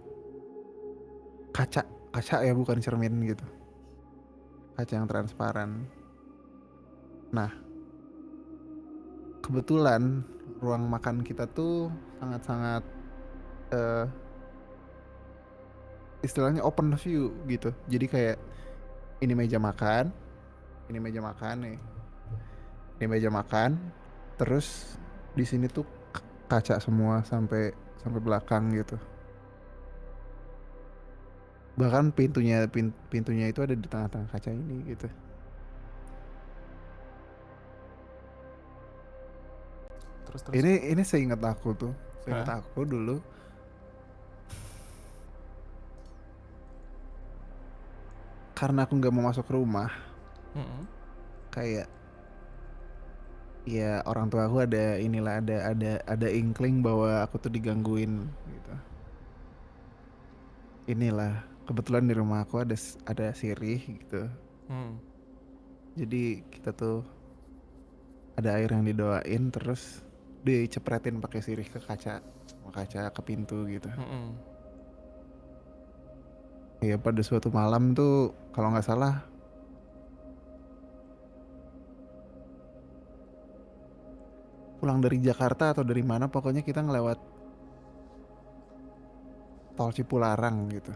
kaca ya, bukan cermin gitu. Kaca yang transparan. Nah, kebetulan ruang makan kita tuh sangat-sangat istilahnya open view gitu. Jadi kayak ini meja makan nih. Ini meja makan, terus di sini tuh kaca semua sampai belakang gitu. Bahkan pintunya itu ada di tengah-tengah kaca ini gitu. Terus. Ini seingat aku tuh, aku dulu karena aku nggak mau masuk rumah. Kayak ya orang tua aku ada inkling bahwa aku tuh digangguin gitu. Inilah kebetulan di rumah aku ada sirih gitu. Jadi kita tuh ada air yang didoain, terus dicepretin pakai sirih ke kaca ke pintu gitu. Ya pada suatu malam tuh kalau nggak salah pulang dari Jakarta atau dari mana, pokoknya kita ngelewat tol Cipularang gitu.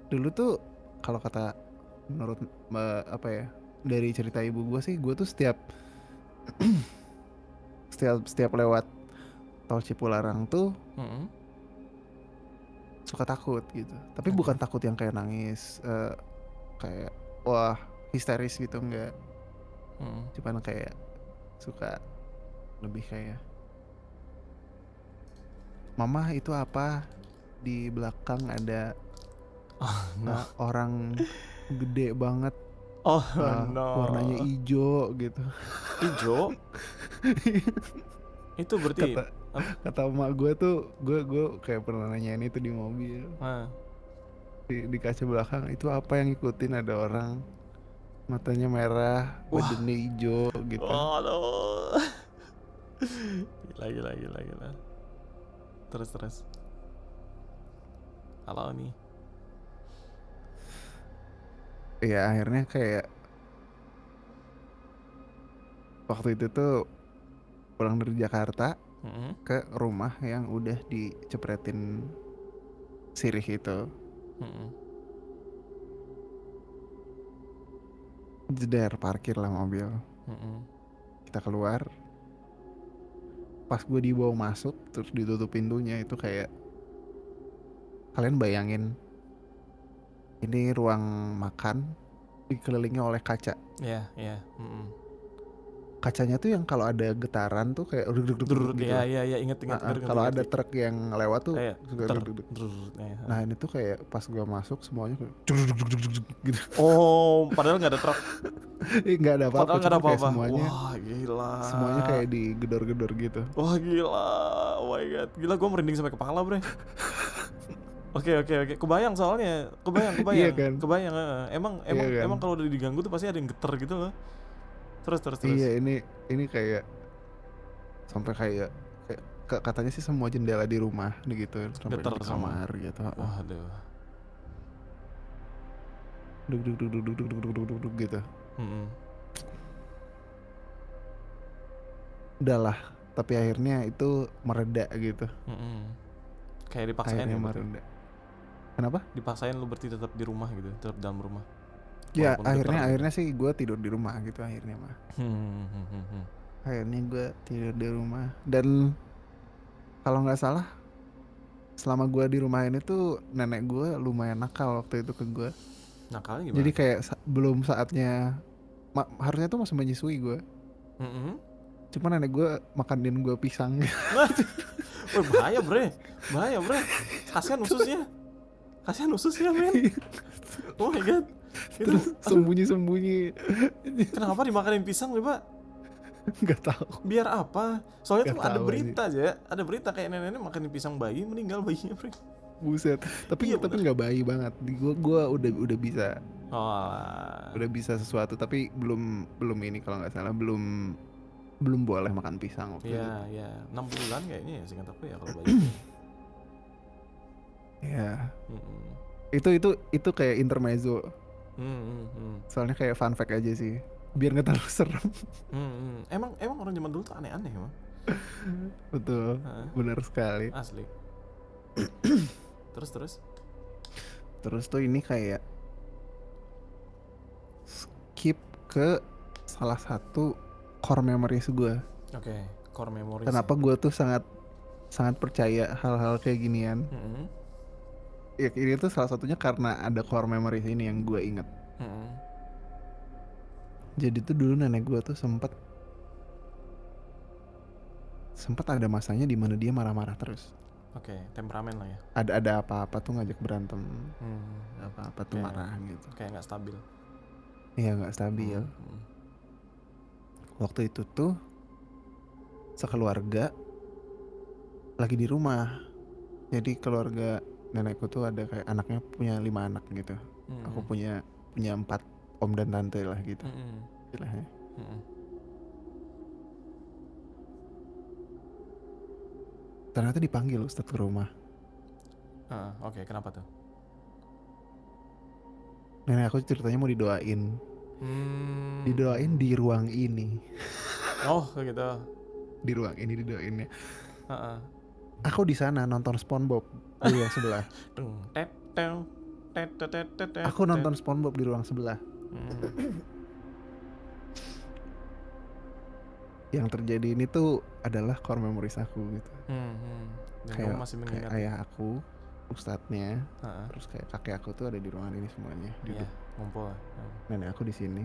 Dulu tuh kalau kata menurut dari cerita ibu gue sih, gue tuh setiap lewat tol Cipularang tuh suka takut gitu. Tapi bukan takut yang kayak nangis, kayak wah histeris gitu, enggak. Cuman kayak suka lebih kayak, mama itu apa, di belakang ada orang gede banget, warnanya hijau gitu. Hijau? Itu berarti kata emak gue tuh, gue kayak pernah nanyain itu di mobil. Di kaca belakang itu apa yang ngikutin, ada orang matanya merah, badannya hijau gitu. Gila. Terus. Halo nih. Ya akhirnya kayak waktu itu tuh pulang dari Jakarta Mm-mm. ke rumah yang udah dicepretin sirih itu. Mm-mm. Jeder, parkir lah mobil. Mm-mm. Kita keluar. Pas gue dibawa masuk terus ditutup pintunya itu kayak kalian bayangin ini ruang makan dikelilingi oleh kaca. Iya. Mm-mm. Kacanya tuh yang kalau ada getaran tuh kayak Drrrr, gitu. iya, inget Kalau ada truk yang lewat tuh Iya, suka getar. deg-deg. Drrrr, iya. Nah ini tuh kayak pas gua masuk semuanya kayak gitu. Oh, padahal nggak ada truk. Nggak ada apa-apa, Padahal nggak ada cuma kayak apa-apa. Wah, gila. semuanya kayak digedor-gedor gitu. Wah, gila. Oh my god. Gila, gue merinding sampai kepala, bre. Oke. Kebayang soalnya. Iya kan? Kebayang. Emang Iya kan? emang kalau udah diganggu tuh pasti ada yang geter gitu loh. Terus. Iya ini kayak sampai kayak katanya sih semua jendela di rumah nih gitu sampai Geter di kamar gitu. Waduh. Duk gitu. Mm-mm. Udahlah, tapi akhirnya itu mereda gitu. Mm-mm. Kayak dipaksain Akhirnya ya berarti? mereda. Kenapa? Dipaksain lu berarti tetap di rumah gitu, tetap dalam rumah. Ya Walaupun getar gitu. akhirnya sih gue tidur di rumah gitu akhirnya mah. Hmm. Akhirnya gue tidur di rumah dan kalau nggak salah selama gue di rumah ini tuh nenek gue lumayan nakal waktu itu ke gue. Nakalnya gimana? Jadi kayak belum saatnya harusnya tuh masih menyusui gue. Mm-mm. Cuma nenek gue makanin gue pisang. Wah, bahaya bre. Kasihan ususnya men. Oh my god. Itu Terus sembunyi-sembunyi. kenapa dimakanin pisang nih pak? Nggak tahu. Biar apa? Soalnya tuh Nggak ada tahu berita aja. Ada berita kayak nenek-nenek makanin pisang bayi, meninggal bayinya bre. Buset. Tapi Iya, tapi bener. nggak bayi banget. Gue udah bisa Oh. udah bisa sesuatu tapi belum ini kalau nggak salah belum boleh makan pisang waktu itu. Iya. 6 bulan kayaknya ya seingat aku ya kalau bayi. Ya. Mm-mm. Itu kayak intermezzo. Mm-mm. Soalnya kayak fun fact aja sih. Biar nggak terlalu serem. Emang orang zaman dulu tuh aneh-aneh emang. Betul. Heeh. Benar sekali. Asli. Terus. Terus tuh ini kayak skip ke salah satu core memories gue. Oke, core memories. Kenapa gue tuh sangat percaya hal-hal kayak ginian. Mm-mm. Ya ini tuh salah satunya karena ada core memories ini yang gue inget. Mm-mm. Jadi tuh dulu nenek gue tuh sempet ada masanya di mana dia marah-marah terus. Oke, temperamen lah ya. Ada apa-apa tuh ngajak berantem, apa-apa tuh Kayak- marah gitu. Kayak nggak stabil. Iya nggak stabil. Mm. Waktu itu tuh sekeluarga lagi di rumah. Jadi keluarga nenekku tuh ada kayak anaknya punya 5 anak gitu. Aku punya 4 om dan tante lah gitu. Istilahnya. Ternyata dipanggil Ustadz ke rumah. Oke, kenapa tuh? Nenek aku ceritanya mau didoain. Didoain di ruang ini. Oh, kayak gitu. Di ruang ini didoainnya. Heeh. Aku di sana nonton SpongeBob di ruang sebelah. Aku nonton SpongeBob di ruang sebelah. Yang terjadi ini tuh adalah core memories aku gitu. Dan Kayak, kamu masih kayak mengingat. ayah aku, ustadznya, Heeh. terus kayak kakek aku tuh ada di ruangan ini semuanya. Iya, Duduk. ngumpul. Nenek aku di sini,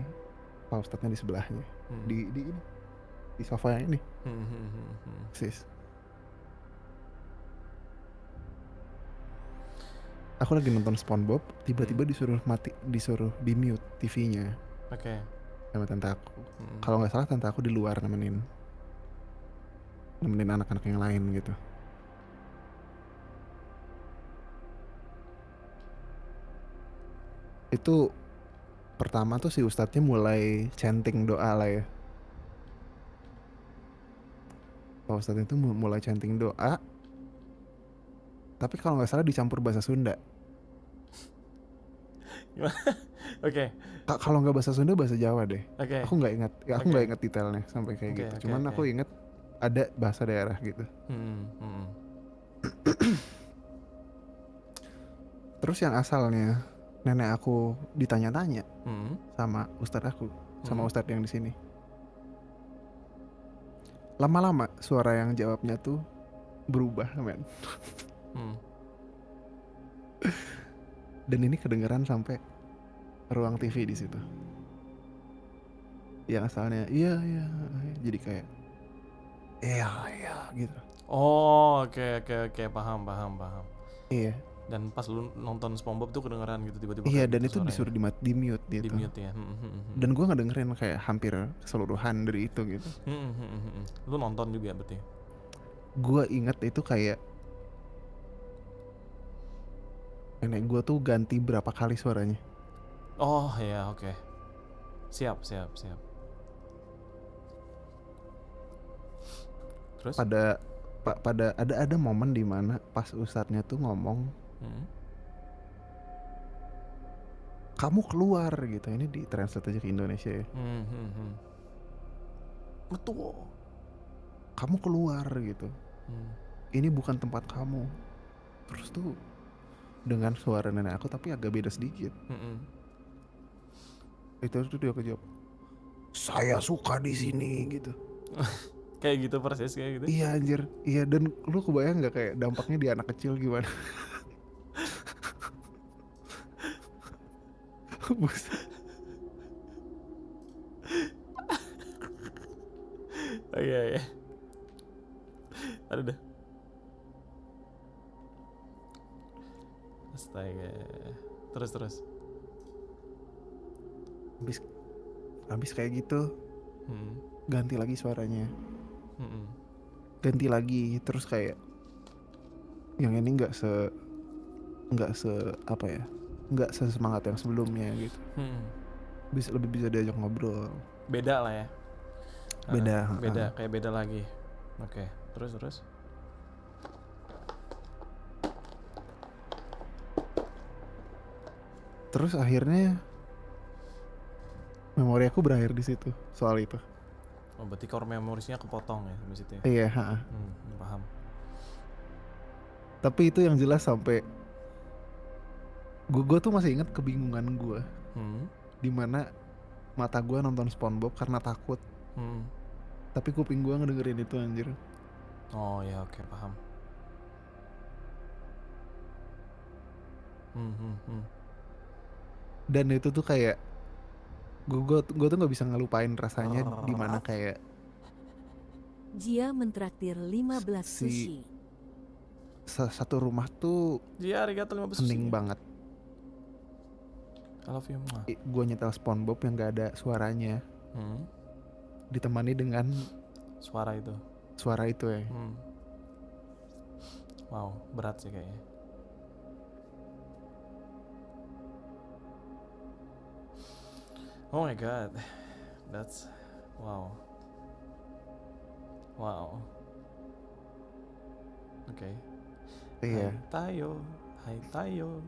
pak ustadznya di sebelahnya. Hmm. Di ini, di sofa yang ini, Hmm. sis. Aku lagi nonton SpongeBob, tiba-tiba disuruh di mute TV-nya Oke. sama tante aku. Kalau nggak salah tante aku di luar nemenin anak-anak yang lain gitu. Itu pertama tuh si ustadznya mulai chanting doa lah ya. Pak Ustadz itu mulai chanting doa, tapi kalau nggak salah dicampur bahasa Sunda. Oke. Kalau nggak bahasa Sunda, bahasa Jawa deh. Oke. Aku nggak ingat, ya aku Oke. nggak ingat detailnya sampai kayak Oke, gitu. oke, Cuman oke. aku ingat ada bahasa daerah gitu. Terus yang asalnya nenek aku ditanya-tanya sama ustadz aku, sama ustadz yang di sini. Lama-lama suara yang jawabnya tuh berubah, men. Dan ini kedengeran sampai ruang TV di situ. Yang asalnya iya, jadi kayak iya gitu. Oh, oke, paham. Iya. Dan pas lu nonton SpongeBob tuh kedengeran gitu tiba-tiba. Iya, kayak dan gitu itu disuruh di mute gitu. di mute ya. Dan gue ngedengerin kayak hampir keseluruhan dari itu gitu. Lu nonton juga berarti? Gue inget itu kayak nenek gue tuh ganti berapa kali suaranya. Oh ya, oke. Siap. Terus? Pada ada momen di mana pas ustadznya tuh ngomong, kamu keluar gitu. Ini di translate aja ke Indonesia ya. Betul. Kamu keluar gitu. Ini bukan tempat kamu. Terus tuh dengan suara nenek aku tapi agak beda sedikit. Itu tuh dia kejawab, saya suka di sini gitu. Kayak gitu persis kayak gitu. Iya anjir. Iya, dan lu kebayang gak kayak dampaknya di anak kecil gimana? Oh iya. Aduh dah. Astaga. Terus. Habis kayak gitu, ganti lagi suaranya. Ganti lagi, terus kayak yang ini nggak sesemangat yang sebelumnya gitu. Lebih bisa diajak ngobrol. Beda lah ya. Beda. Kayak beda lagi. Oke, terus. Terus akhirnya memori aku berakhir di situ soal itu. Oh, berarti core memoriesnya kepotong ya sampai situ ya? Iya, Paham. Tapi itu yang jelas sampai gue tuh masih ingat kebingungan gue. Dimana mata gue nonton SpongeBob karena takut. Tapi kuping gue ngedengerin itu anjir. Oh ya, oke, paham. Dan itu tuh kayak gue tuh nggak bisa ngelupain rasanya dimana kayak Jia mentraktir 15 sushi. Satu rumah tuh Dia arigato 15 hening banget. I love you. Gue nyetel SpongeBob yang gak ada suaranya, ditemani dengan suara itu ya. Wow, berat sih kayaknya. Oh my god, that's wow. Oke. Iya. Hai Tayo.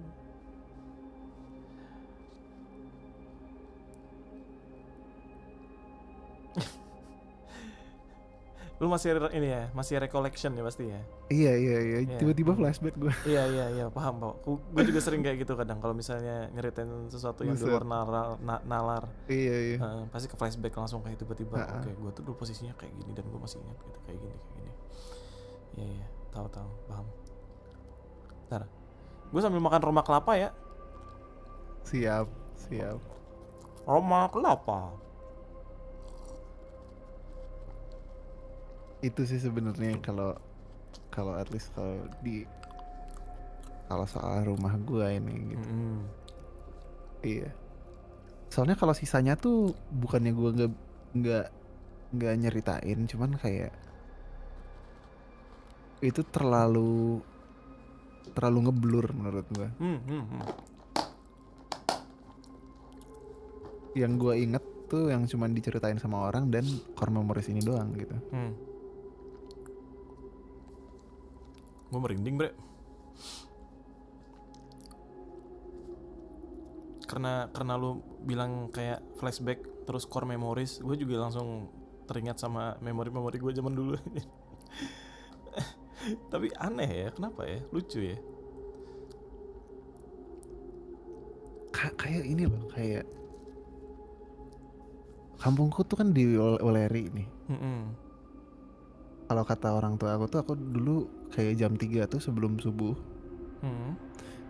Lu masih ini ya, masih recollection ya pasti ya. Iya. Tiba-tiba flashback gue. Iya, paham Pak. Gue juga sering kayak gitu kadang kalau misalnya nyeritain sesuatu yang di luar nalar. Iya. Pasti ke flashback langsung kayak tiba-tiba. Oke, gue tuh dulu posisinya kayak gini dan gue masih ingat gitu kayak gini. Iya, tahu, paham. Ntar, gue sambil makan roma kelapa ya. Siap. Roma kelapa. Itu sih sebenarnya kalau at least kalau soal rumah gua ini gitu. Iya. Soalnya kalau sisanya tuh bukannya gua nggak nyeritain, cuman kayak itu terlalu ngeblur menurut gua. Yang gua inget tuh yang cuman diceritain sama orang dan core memories ini doang gitu. Gue merinding bre. Karena lu bilang kayak flashback terus core memories, gue juga langsung teringat sama memori-memori gue zaman dulu. Tapi aneh ya, kenapa ya? Lucu ya. Kayak ini loh, kayak kampungku tuh kan di Weleri nih. Kalau kata orang tua aku tuh, aku dulu kayak jam 3 tuh sebelum subuh.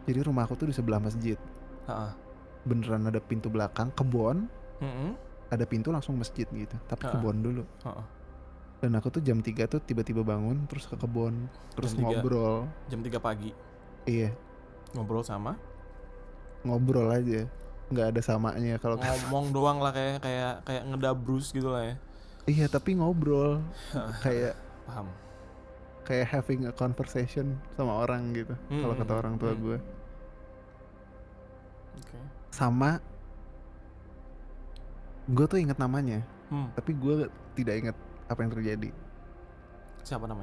Jadi rumah aku tuh di sebelah masjid. Beneran ada pintu belakang, kebon. Ada pintu langsung masjid gitu, tapi kebon dulu. Dan aku tuh jam 3 tuh tiba-tiba bangun terus ke kebon, terus ngobrol. Jam 3 pagi? Iya. Ngobrol sama? Ngobrol aja, nggak ada samanya kalau ngomong doang lah, kayak ngedabrus gitu lah ya. Iya, tapi ngobrol kayak paham, kayak having a conversation sama orang gitu. Kalau kata orang tua gue. Sama gue tuh inget namanya, tapi gue tidak ingat apa yang terjadi. Siapa namanya?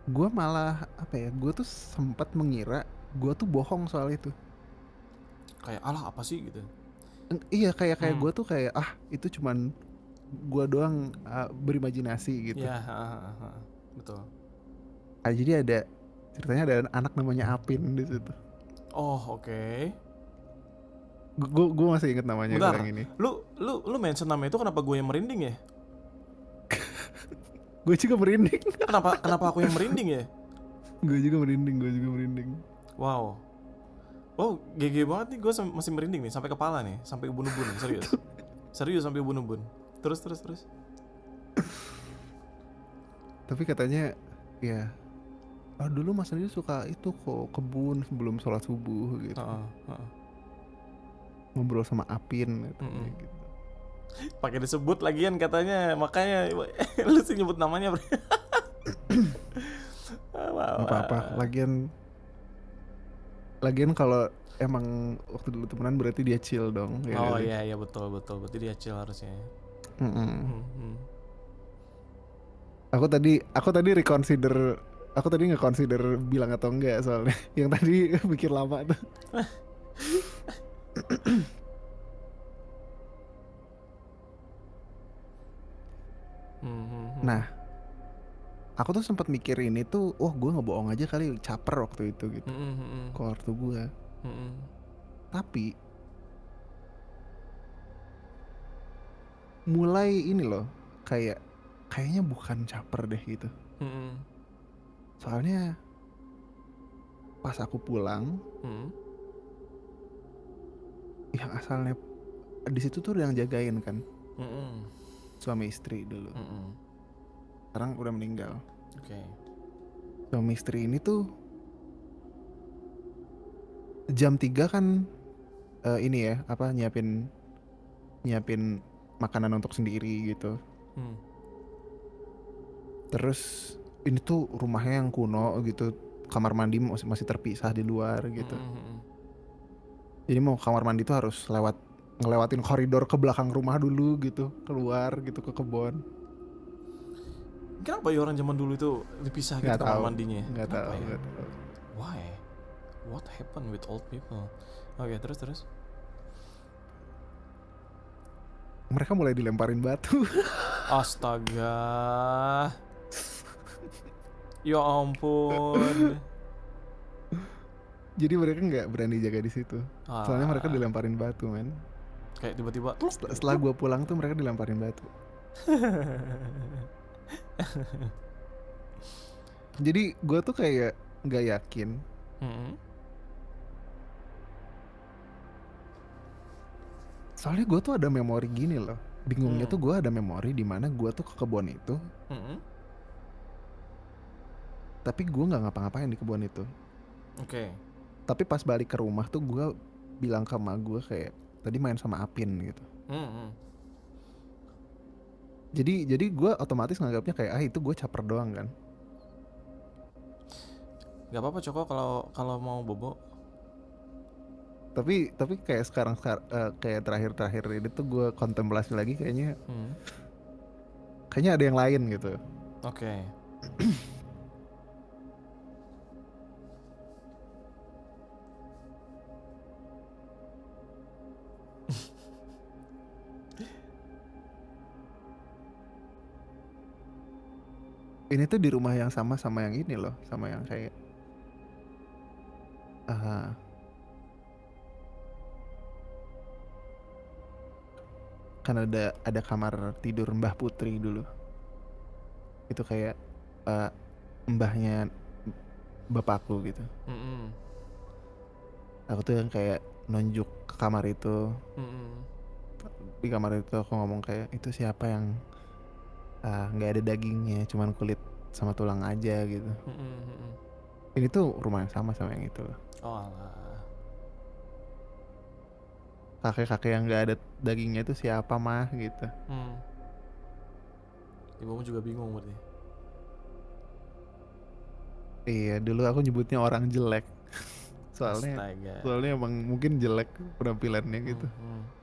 Gue malah apa ya, gue tuh sempat mengira gue tuh bohong soal itu. Kayak alah apa sih gitu. Iya, kayak gue tuh kayak itu cuman gue doang berimajinasi gitu. Iya, betul. Jadi ada ceritanya, ada anak namanya Apin di situ. Oh, oke. Gue masih inget namanya. Bentar, orang ini. Lu mention nama itu, kenapa gue yang merinding ya? Gue juga merinding. Kenapa aku yang merinding ya? Gue juga merinding. Wow. Oh, GG banget nih, gue masih merinding nih sampai kepala nih, sampai ubun-ubun, serius. Serius sampai ubun-ubun. Terus. Tapi katanya ya, dulu Mas Andi suka itu kok, kebun sebelum sholat subuh gitu. Ngobrol sama Apin gitu. Pakai disebut lagian katanya, makanya lu sih nyebut namanya. Wow. Apa-apa, lagian kalau emang waktu dulu temenan berarti dia chill dong. Ya oh iya betul, berarti dia chill harusnya. Aku tadi nge-consider bilang atau enggak soalnya. Yang tadi mikir lama tuh. Nah, aku tuh sempat mikir ini tuh, gue ngebohong aja kali, caper waktu itu gitu. Ke ortu gue. Tapi mulai ini loh, kayaknya bukan caper deh gitu. Soalnya pas aku pulang, yang asalnya di situ tuh yang jagain kan, suami istri dulu. Sekarang udah meninggal. Suami istri ini tuh jam 3 kan ini ya, apa, nyiapin makanan untuk sendiri gitu. Terus ini tuh rumahnya yang kuno gitu, kamar mandi masih terpisah di luar gitu. Jadi mau kamar mandi tuh harus ngelewatin koridor ke belakang rumah dulu gitu, keluar gitu ke kebun. Kenapa ya orang zaman dulu itu dipisah gitu kamar mandinya? Nggak tahu. Why? What happened with old people? Oke, terus. Mereka mulai dilemparin batu. Astaga. Ya ampun. Jadi mereka nggak berani jaga di situ. Soalnya mereka dilemparin batu, men. Kayak tiba-tiba. Setelah gue pulang tuh mereka dilemparin batu. Jadi gue tuh kayak nggak yakin. Soalnya gue tuh ada memori gini loh. Bingungnya tuh gue ada memori di mana gue tuh ke kebun itu. Tapi gue nggak ngapa-ngapain di kebun itu. Tapi pas balik ke rumah tuh gue bilang ke emak gue kayak tadi main sama Apin gitu. Jadi gue otomatis nganggapnya kayak itu gue caper doang kan. Gak apa-apa Coko kalau mau bobo. Tapi kayak sekarang kayak terakhir ini tuh gue kontemplasi lagi kayaknya ada yang lain gitu. Ini tuh di rumah yang sama sama yang ini loh, sama yang kayak ah, kan ada kamar tidur Mbah Putri dulu. Itu kayak eh, mbahnya bapakku gitu. Mm-mm. Aku tuh yang kayak nunjuk ke kamar itu. Mm-mm. Di kamar itu aku ngomong kayak itu siapa yang nggak ada dagingnya, cuman kulit sama tulang aja gitu. Mm-mm. Mm-mm. Ini tuh rumah yang sama sama yang itu loh. Oh alah. Kakek-kakek yang nggak ada dagingnya itu siapa mah gitu. Ibumu juga bingung berarti. Iya, dulu aku nyebutnya orang jelek. Soalnya Astaga. soalnya emang mungkin jelek penampilannya gitu. Mm-mm.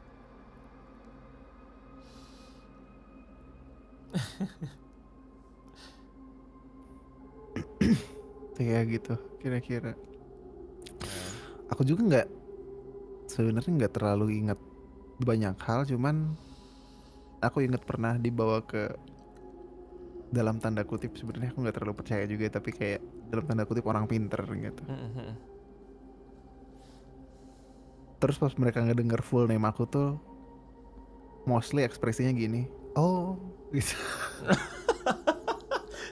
Iya gitu, kira-kira. Ya. Aku juga sebenarnya nggak terlalu ingat banyak hal, cuman aku ingat pernah dibawa ke dalam tanda kutip, sebenarnya aku nggak terlalu percaya juga, tapi kayak dalam tanda kutip orang pinter gitu. Mm-mm. Terus pas mereka ngedenger full name aku tuh mostly ekspresinya gini, oh gitu.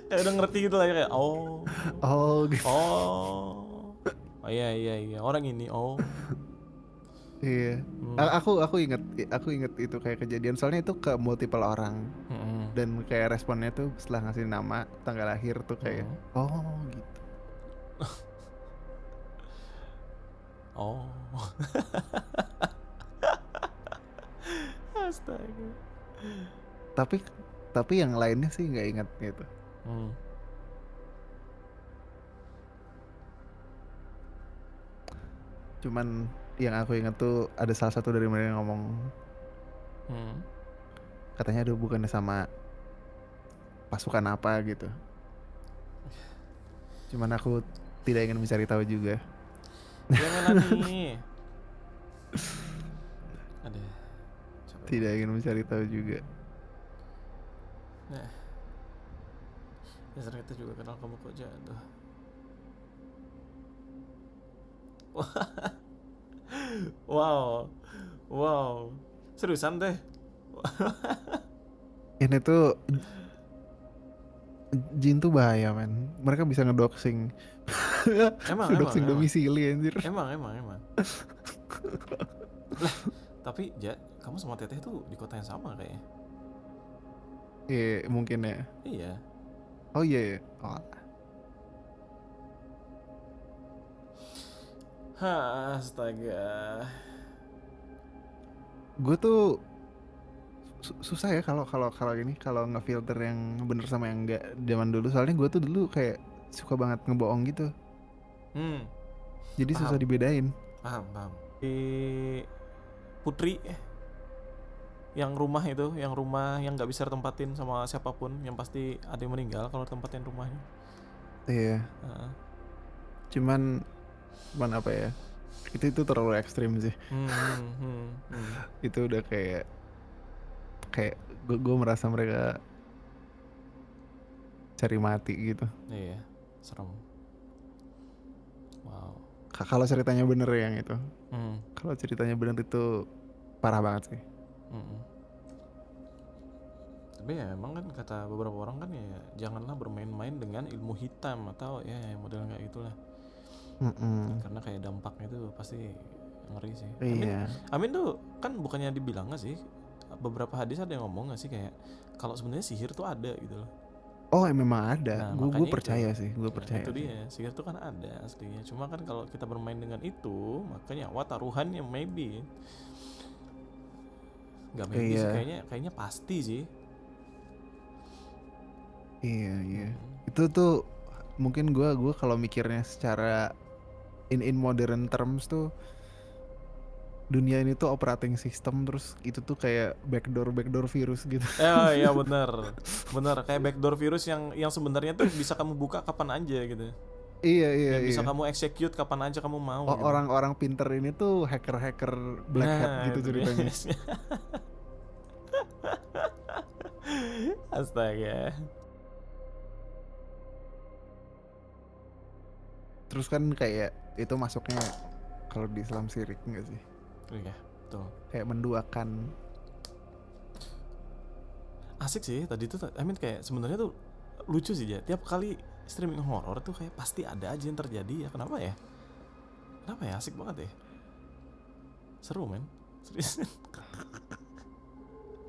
Kayak udah ngerti gitu lah ya, kayak oh. Oh gitu. Oh. Oh iya iya iya, orang ini. Oh. Iya. Aku inget itu kayak kejadian, soalnya itu ke multiple orang Mm-mm. dan kayak responnya tuh setelah ngasih nama tanggal lahir tuh kayak oh gitu. Oh. Astaga. Tapi tapi yang lainnya sih nggak ingat gitu. Hmm. Cuman yang aku ingat tuh ada salah satu dari mereka yang ngomong Hmm. katanya ada hubungannya sama pasukan apa gitu. Cuman aku tidak ingin mencari tahu juga. Jangan nih. Ada. Coba. Tidak ingin mencari tahu juga. Nah. Dasar kita juga kenal kamu kok jatuh. Wow. Wow. Seriusan teh? Ini tuh jin tuh bahaya men. Mereka bisa ngedoxing. Emang Ngedoxing emang. domisili anjir. Emang. Lah, tapi kamu sama Teteh tuh di kota yang sama kayaknya. Iya mungkin ya. Iya. Oh iya ya. Oh. Hah, astaga. Gue tuh susah ya kalau ini kalau ngefilter yang bener sama yang enggak zaman dulu, soalnya gue tuh dulu kayak suka banget ngebohong gitu, jadi susah Paham. dibedain. Paham. Di Putri yang rumah yang nggak bisa ditempatin sama siapapun, yang pasti ada yang meninggal kalau tempatin rumahnya. Iya, Heeh. cuman apa ya, itu terlalu ekstrim sih. Itu udah kayak gue merasa mereka cari mati gitu. Iya, serem. Wow. Kalau ceritanya bener yang itu, Hmm. kalau ceritanya bener itu parah banget sih. Tapi ya emang kan kata beberapa orang kan ya janganlah bermain-main dengan ilmu hitam atau ya model kayak gitulah. Karena kayak dampaknya itu pasti ngeri sih. Iya. Amin tuh kan bukannya dibilang gak sih, beberapa hadis ada yang ngomong gak sih kayak kalau sebenarnya sihir tuh ada gitu loh. Oh memang ada. Nah, Gue makanya percaya itu. sih, gue percaya Itu sih. dia, sihir tuh kan ada aslinya. Cuma kan kalau kita bermain dengan itu, makanya taruhannya maybe. Gak maybe sih, kayaknya pasti sih. Iya. Itu tuh mungkin gue kalau mikirnya secara in modern terms tuh dunia ini tuh operating system, terus itu tuh kayak backdoor virus gitu. Iya benar. Benar kayak backdoor virus yang sebenarnya tuh bisa kamu buka kapan aja gitu. Iya Dan bisa iya. kamu execute kapan aja kamu mau gitu. Orang-orang pinter ini tuh hacker black hat gitu itu ceritanya. dia. Astaga. Terus kan kayak itu masuknya kalau di Islam syirik enggak sih? Iya, betul. Kayak menduakan. Asik sih tadi tuh, I mean kayak sebenarnya tuh lucu sih ya. Tiap kali streaming horor tuh kayak pasti ada aja yang terjadi ya. Kenapa ya? Kenapa ya? Asik banget ya. Seru men. Serius.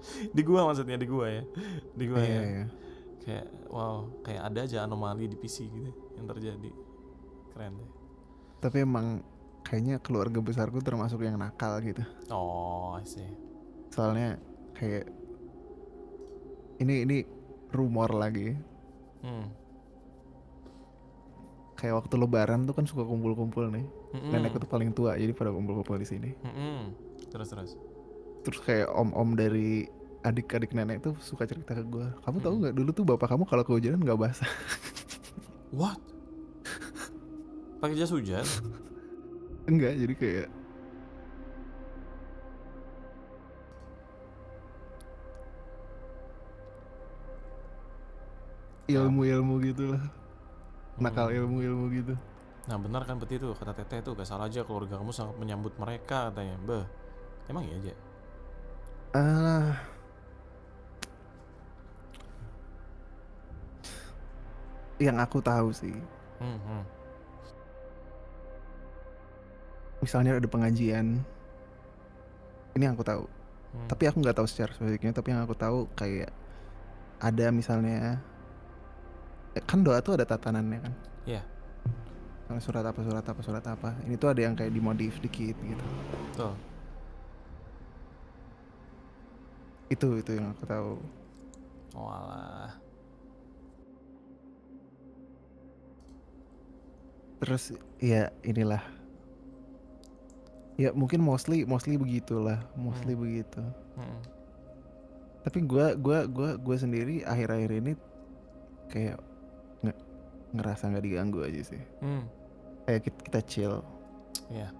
Di gua maksudnya, di gua ya. Di gua Iya, ya. iya. Kayak wow, kayak ada aja anomali di PC gitu yang terjadi. Keren deh. Tapi emang kayaknya keluarga besarku termasuk yang nakal gitu. Oh, I see. Soalnya kayak ini rumor lagi. Hmm. Kayak waktu lebaran tuh kan suka kumpul-kumpul nih. Nenekku tuh paling tua jadi pada kumpul-kumpul di sini. Terus. Terus kayak om-om dari adik-adik nenek tuh suka cerita ke gue. Kamu tahu nggak dulu tuh bapak kamu kalau kehujanan nggak basah. What? Pakai jas hujan? Enggak, jadi kayak ilmu-ilmu gitu lah. Nakal ilmu-ilmu gitu. Nah benar kan berarti itu kata teteh tuh, gak salah aja keluarga kamu sangat menyambut mereka katanya. Beh, emang iya aja? Ah, yang aku tahu sih, misalnya ada pengajian, ini yang aku tahu. Tapi aku nggak tahu secara spesifiknya. Tapi yang aku tahu kayak ada misalnya, kan doa tuh ada tatanannya kan. Iya. Surat apa. Ini tuh ada yang kayak dimodif dikit gitu. Betul. Itu yang aku tahu. Oh alah. Terus ya inilah. Ya mungkin mostly begitulah, begitu. Tapi gue sendiri akhir-akhir ini kayak ngerasa nggak diganggu aja sih. Kayak kita chill. Iya.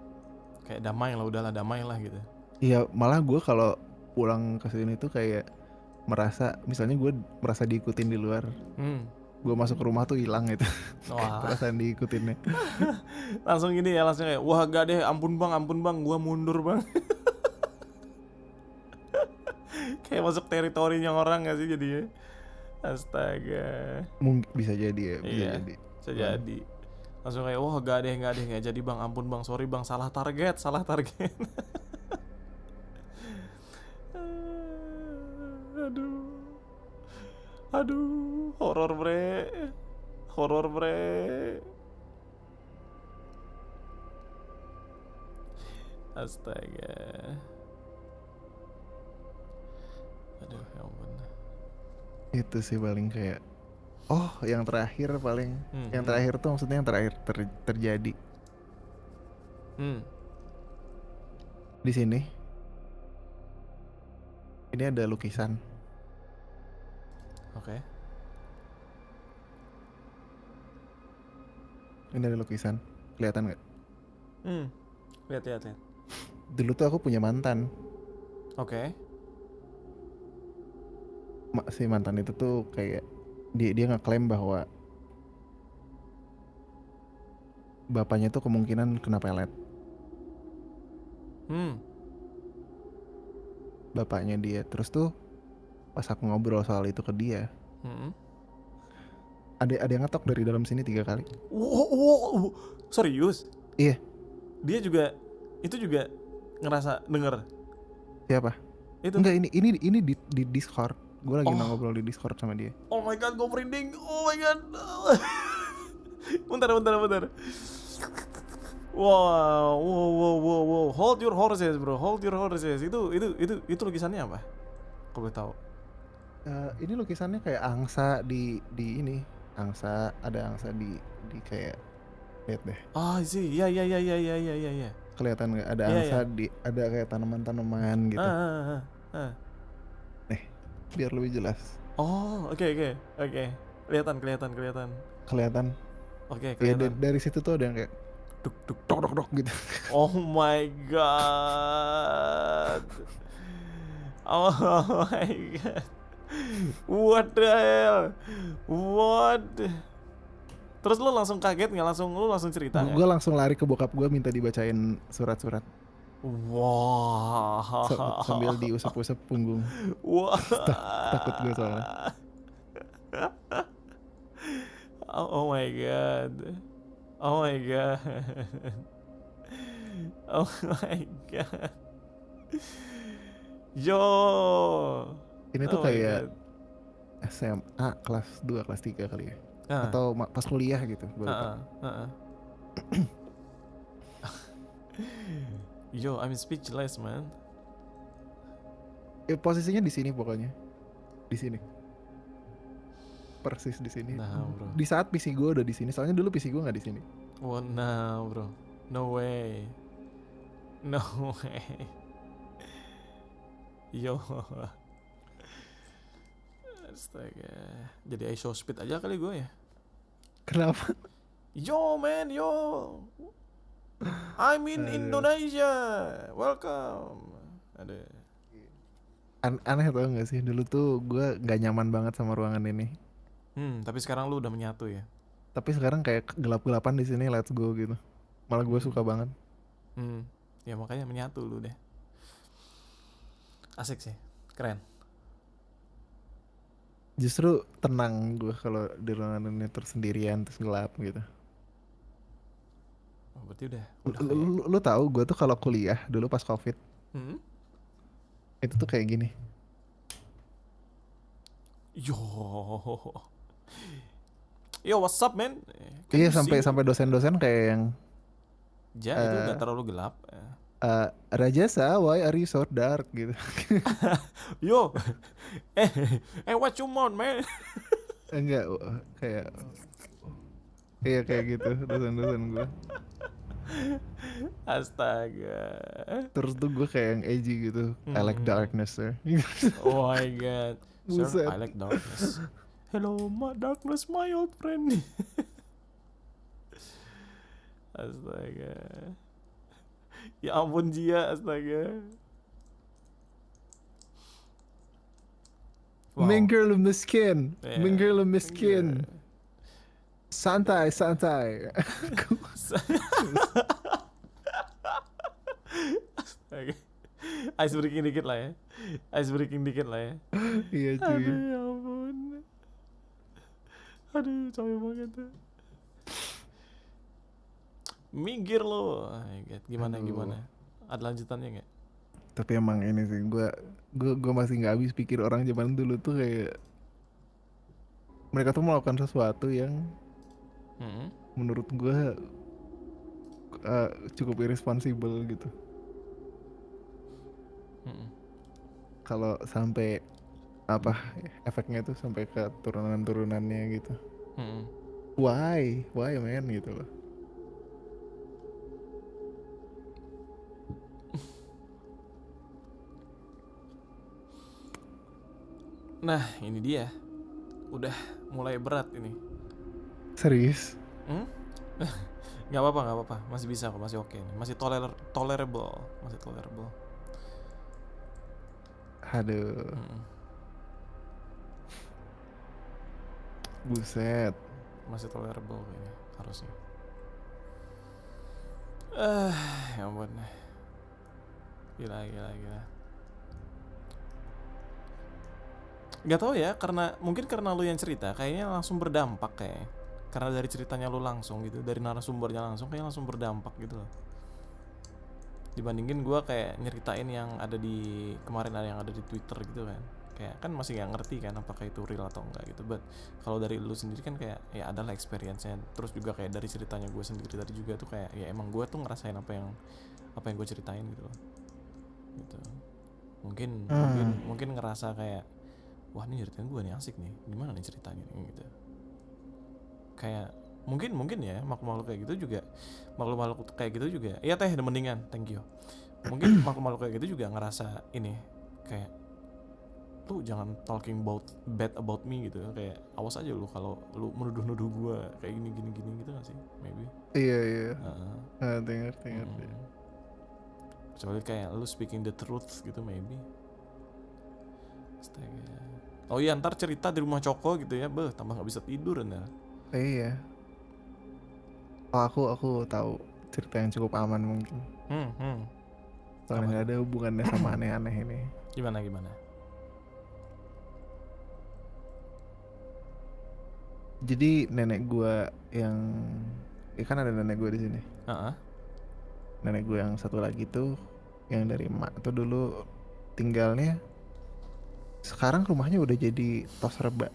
Kayak damai lah, udahlah damai lah gitu. Iya, malah gue kalau pulang ke sini tuh kayak misalnya gue merasa diikutin di luar. Gue masuk ke rumah tuh hilang gitu. Wah. Perasaan diikutinnya. Langsung gini ya, langsung kayak wah gak deh, ampun bang, gue mundur bang. Kayak masuk teritorinya orang gak sih jadinya? Astaga. Mungkin bisa jadi ya, Bisa jadi. Langsung kayak wah gak deh gak jadi bang, ampun bang, sorry bang, salah target. Aduh, horor bre. Astaga. Aduh, ya ampun. Itu sih paling kayak yang terakhir paling yang terakhir tuh maksudnya yang terakhir terjadi di sini. Ini ada lukisan. Oke. Ini ada lukisan, kelihatan nggak? Lihat. Dulu tuh aku punya mantan. Oke. Si mantan itu tuh kayak dia ngeklaim bahwa bapaknya tuh kemungkinan kena pelet. Bapaknya dia. Terus tuh pas aku ngobrol soal itu ke dia, ada yang ngetok dari dalam sini 3 kali. Wow. Serius? Iya. Dia juga ngerasa denger. Siapa? Itu. Enggak, ini di Discord. Gue lagi ngobrol di Discord sama dia. Oh my god, gue merinding. Oh my god. Bentar. Wow. Hold your horses, bro. Itu lukisannya apa? Kau boleh tahu? Ini lukisannya kayak angsa di ini. Ada angsa di kayak lihat deh. Ah, sih. Ya. kelihatan nggak ada Iya, angsa iya. ada kayak tanaman-tanaman Ah, gitu. ah, ah, ah. Nih, biar lebih jelas. Oh, oke, oke, oke. Kelihatan, kelihatan, kelihatan. Kelihatan. Oke, Ya kelihatan. dari situ tuh ada yang kayak Duk, duk, dok duk. dok dok gitu. Oh my god. Oh my god. What the hell? What? Terus lu langsung kaget nggak? Lu langsung cerita nggak? Gue langsung lari ke bokap gue minta dibacain surat-surat Wah. sambil diusap-usap punggung. Wah. Takut gue soalnya. Oh my god. Oh my god. Oh my god. Yo. Ini tuh Oh my kayak god. SMA kelas 2 kelas 3 kali ya. Ah, Atau pas kuliah gitu, gue lupa. Yo, I'm speechless, man. Posisinya di sini pokoknya. Di sini. Persis di sini. Nah, bro. Di saat PC gue udah di sini. Soalnya dulu PC gue nggak di sini. Oh, nah, bro. No way. No way. Yo. Astaga. Jadi ISO speed aja kali gue ya. Kenapa? Yo, man, yo. I'm in Indonesia. Welcome. Ada. Aneh tau gak sih? Dulu tuh gue gak nyaman banget sama ruangan ini. Tapi sekarang lu udah menyatu ya. Tapi sekarang kayak gelap-gelapan di sini, let's go gitu. Malah gue suka banget. Ya makanya menyatu lu deh. Asik sih. Keren. Justru tenang gue kalau di ruangan ini terus sendirian, terus gelap gitu. Oh, berarti udah Lu tahu gue tuh kalau kuliah dulu pas COVID Hmm? itu tuh kayak gini. Yo. Yo, what's up, man? Iya, sampai dosen-dosen kayak yang itu udah terlalu gelap. Rajasa, why are you so dark gitu. Yo. What you want, man? Enggak, kayak iya kayak gitu dosen-dosen gue. Astaga. Terus tuh gue kayak yang edgy gitu. I like darkness, sir. Oh my god. Sir, Buset. I like darkness. Hello, my darkness, my old friend. Astaga. Ya ampun Jia, astaga. Wow. Minggir lu miskin. Yeah. Minggir lu miskin. Santai, santai. Astaga. Ice breaking dikit lah ya. Ice breaking dikit lah ya. Iya cuy. Aduh, ya ampun. Aduh, capek banget tuh. Minggir lo. Gimana Aduh. gimana? Ada lanjutannya nggak? Tapi emang ini sih gue masih nggak habis pikir orang zaman dulu tuh kayak mereka tuh melakukan sesuatu yang menurut gue cukup irresponsible gitu. Kalau sampai apa efeknya tuh sampai ke turunan-turunannya gitu. Why man gitu loh. Nah, ini dia. Udah mulai berat ini. Serius? Gak apa-apa. Masih bisa kok, masih oke nih. Masih tolerable. Masih tolerable. Aduh. Buset. Masih tolerable kayaknya harusnya. Ya ampun. Gila. Gak tau ya, mungkin karena lu yang cerita kayaknya langsung berdampak kayak. Karena dari ceritanya lu langsung gitu, dari narasumbernya langsung kayaknya langsung berdampak gitu loh. Dibandingin gue kayak nyeritain yang ada di kemarin, ada yang ada di Twitter gitu kan. Kayak kan masih gak ngerti kan apakah itu real atau enggak gitu. But kalau dari lu sendiri kan kayak ya adalah experience-nya. Terus juga kayak dari ceritanya gue sendiri tadi juga tuh kayak ya emang gue tuh ngerasain apa yang gue ceritain gitu loh. Gitu. Mungkin ngerasa kayak wah ini ceritain gue nih asik nih, gimana nih ceritanya gitu. Kayak Mungkin ya makhluk-makhluk kayak gitu juga, makhluk-makhluk kayak gitu juga. Iya teh, mendingan, thank you. Mungkin makhluk-makhluk kayak gitu juga ngerasa ini kayak lu jangan talking bad about me gitu, kayak awas aja lu kalau lu menuduh-nuduh gua kayak gini gitu gak sih, maybe. Iya iya. Heeh. Ngerti. Kecuali kayak lu speaking the truth gitu, maybe. Astaga. Oh iya, ntar cerita di rumah Coko gitu ya, tambah nggak bisa tidur nih. Iya. Oh aku tahu cerita yang cukup aman mungkin. Soalnya Apa nggak tuh? ada hubungannya sama aneh-aneh ini. Gimana? Jadi nenek gua yang kan ada nenek gua di sini. Heeh. Nenek gua yang satu lagi tuh yang dari emak tuh dulu tinggalnya, sekarang rumahnya udah jadi tos reba.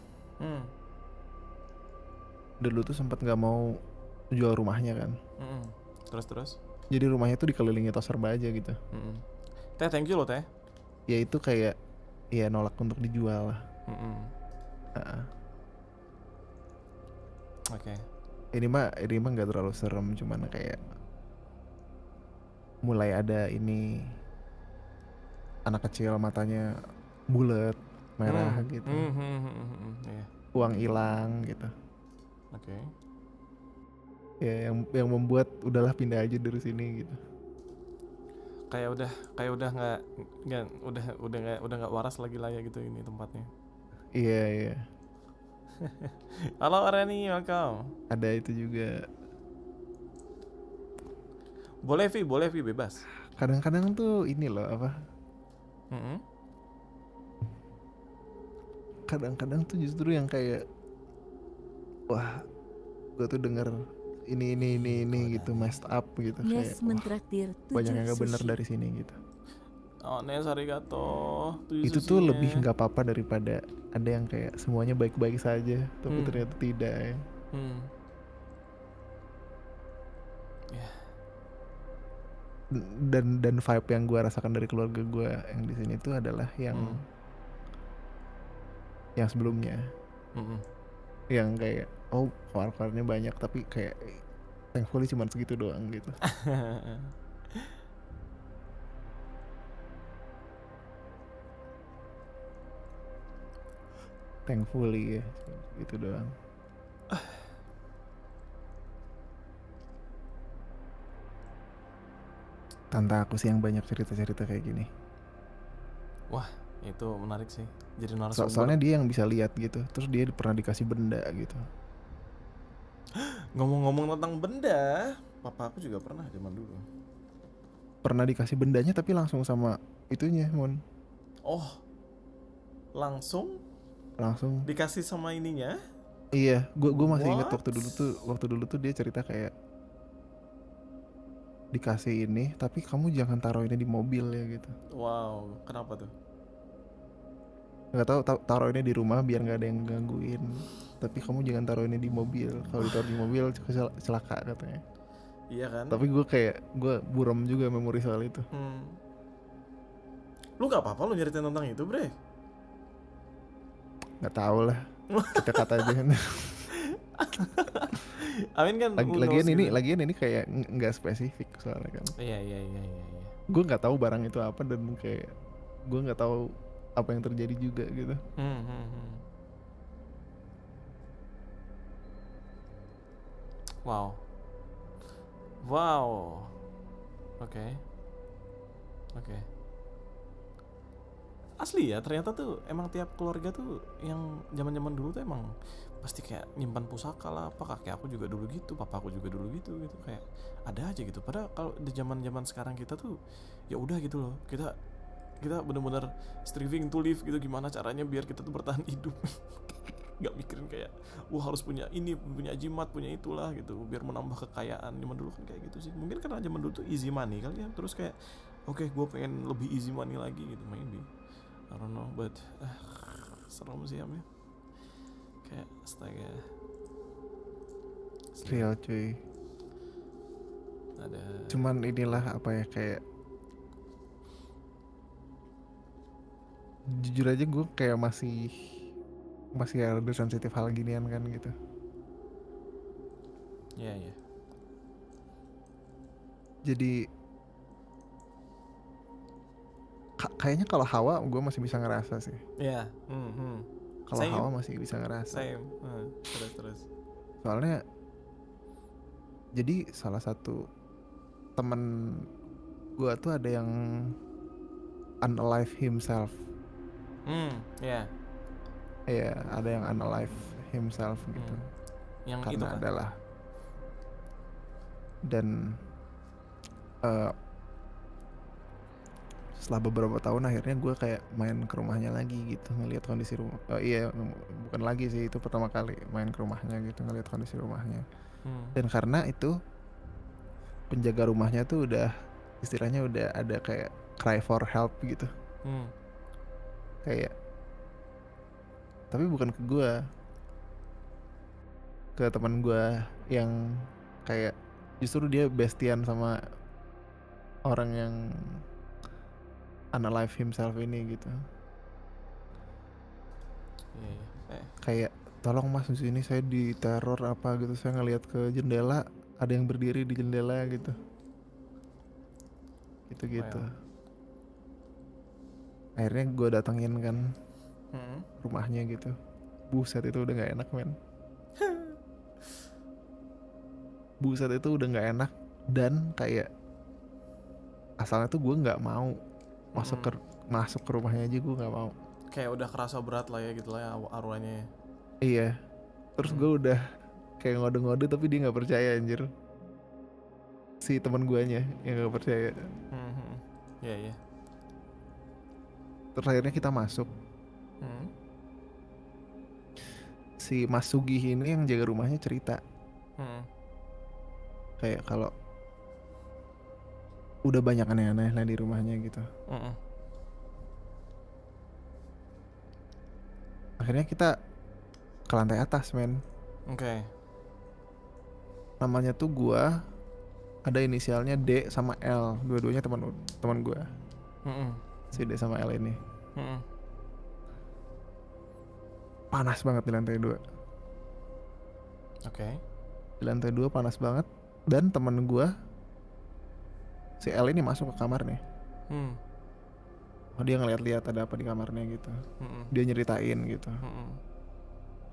Dulu tuh sempat nggak mau jual rumahnya kan. Terus. Jadi rumahnya tuh dikelilingi tos reba aja gitu. Teh, thank you loh teh. Ya itu kayak ya nolak untuk dijual lah. Heeh. Oke. Ini mah nggak terlalu serem, cuman kayak mulai ada ini anak kecil matanya bulat merah gitu, Iya. uang hilang gitu. Oke. Ya yang membuat udahlah pindah aja dari sini gitu. Kayak udah nggak waras lagi lah ya gitu ini tempatnya. Iya. Halo Reni, welcome. Ada itu juga. Boleh Vi, bebas. Kadang-kadang tuh ini loh apa? Kadang-kadang tuh justru yang kayak wah, gue tuh denger ini gitu, messed up gitu, Nes kayak wah, mentraktir banyak 7 yang gak bener sushi. dari sini gitu. Oh, Nes arigato. Itu tuh lebih nggak apa-apa daripada ada yang kayak semuanya baik-baik saja tapi ternyata tidak ya. Dan vibe yang gue rasakan dari keluarga gue yang di sini tuh adalah yang sebelumnya, yang kayak keluar-keluarnya banyak tapi kayak thankfully cuma segitu doang gitu. Thankfully ya gitu doang. Tante aku sih yang banyak cerita-cerita kayak gini. Wah, itu menarik sih. Jadi narasumber. Soalnya dia yang bisa lihat gitu. Terus dia pernah dikasih benda gitu. Ngomong-ngomong tentang benda, papa aku juga pernah zaman dulu. Pernah dikasih bendanya tapi langsung sama itunya, Mon. Oh, langsung dikasih sama ininya? Iya, gue masih inget What? waktu dulu tuh dia cerita kayak dikasih ini tapi kamu jangan taruh ini di mobil ya gitu. Wow, kenapa tuh? Nggak tahu, taruh ini di rumah biar nggak ada yang gangguin. Tapi kamu jangan taruh ini di mobil. Kalau ditaruh di mobil celaka katanya. Iya kan? Tapi gue buram juga memori soal itu. Lu nggak apa-apa lu nyeritain tentang itu, Bre? Nggak tahu lah. Kita kata aja kan. Amin kan. Lagian ini kayak nggak spesifik soalnya kan. Iya. Gue nggak tahu barang itu apa dan kayak gue nggak tahu apa yang terjadi juga gitu. Wow. Oke. Asli ya, ternyata tuh emang tiap keluarga tuh yang zaman-zaman dulu tuh emang pasti kayak nyimpan pusaka lah apa, kakek aku juga dulu gitu, papa aku juga dulu gitu kayak ada aja gitu. Padahal kalau di zaman-zaman sekarang kita tuh ya udah gitu loh, kita bener-bener striving to live gitu, gimana caranya biar kita tuh bertahan hidup. Gak mikirin kayak wah harus punya ini, punya jimat, punya itulah gitu biar menambah kekayaan. Zaman dulu kan kayak gitu sih, mungkin karena zaman dulu tuh easy money kali ya, terus kayak oke, gue pengen lebih easy money lagi gitu, maybe I don't know, but serem sih ya, kayak astaga. Real cuy. Ada. Cuman inilah apa ya, kayak jujur aja gue kayak masih ada sensitif hal ginian kan gitu. Iya, iya. Jadi kayaknya kalau Hawa gue masih bisa ngerasa sih. Iya. Kalau Same. Hawa masih bisa ngerasa. Same. Terus. Soalnya jadi salah satu temen gue tuh ada yang unalive himself. Iya. Iya, ada yang unalive himself gitu. Yang itu Karena kan. adalah dan setelah beberapa tahun akhirnya gue kayak main ke rumahnya lagi gitu, ngelihat kondisi rumah. Oh iya, bukan lagi sih, itu pertama kali main ke rumahnya gitu, ngelihat kondisi rumahnya. Dan karena itu penjaga rumahnya tuh udah istilahnya udah ada kayak cry for help gitu. Kayak tapi bukan ke gue, ke teman gue yang kayak justru dia bestian sama orang yang unalive himself ini gitu. Iya. Kayak tolong mas, di sini saya diteror apa gitu, saya ngelihat ke jendela ada yang berdiri di jendela gitu. Gitu. Wow. Akhirnya gue datengin kan rumahnya gitu. Buset, itu udah nggak enak men. Buset, itu udah nggak enak. Dan kayak asalnya tuh gue nggak mau masuk ke rumahnya aja, gue nggak mau. Kayak udah kerasa berat lah ya gitu lah ya arwahnya. Iya. Terus gue udah kayak ngode-ngode tapi dia nggak percaya anjir. Si teman guanya yang nggak percaya. Iya. Terus akhirnya kita masuk. Si Mas Sugih ini yang jaga rumahnya cerita. Kayak kalau udah banyak aneh-aneh lah di rumahnya gitu. Akhirnya kita ke lantai atas men. Oke. Namanya tuh gua, ada inisialnya D sama L, dua-duanya teman gua. Si D sama L ini. Panas banget di lantai 2. Oke. Di lantai 2 panas banget. Dan temen gua, si L ini masuk ke kamarnya. Oh, dia ngeliat-liat ada apa di kamarnya gitu. Dia nyeritain gitu.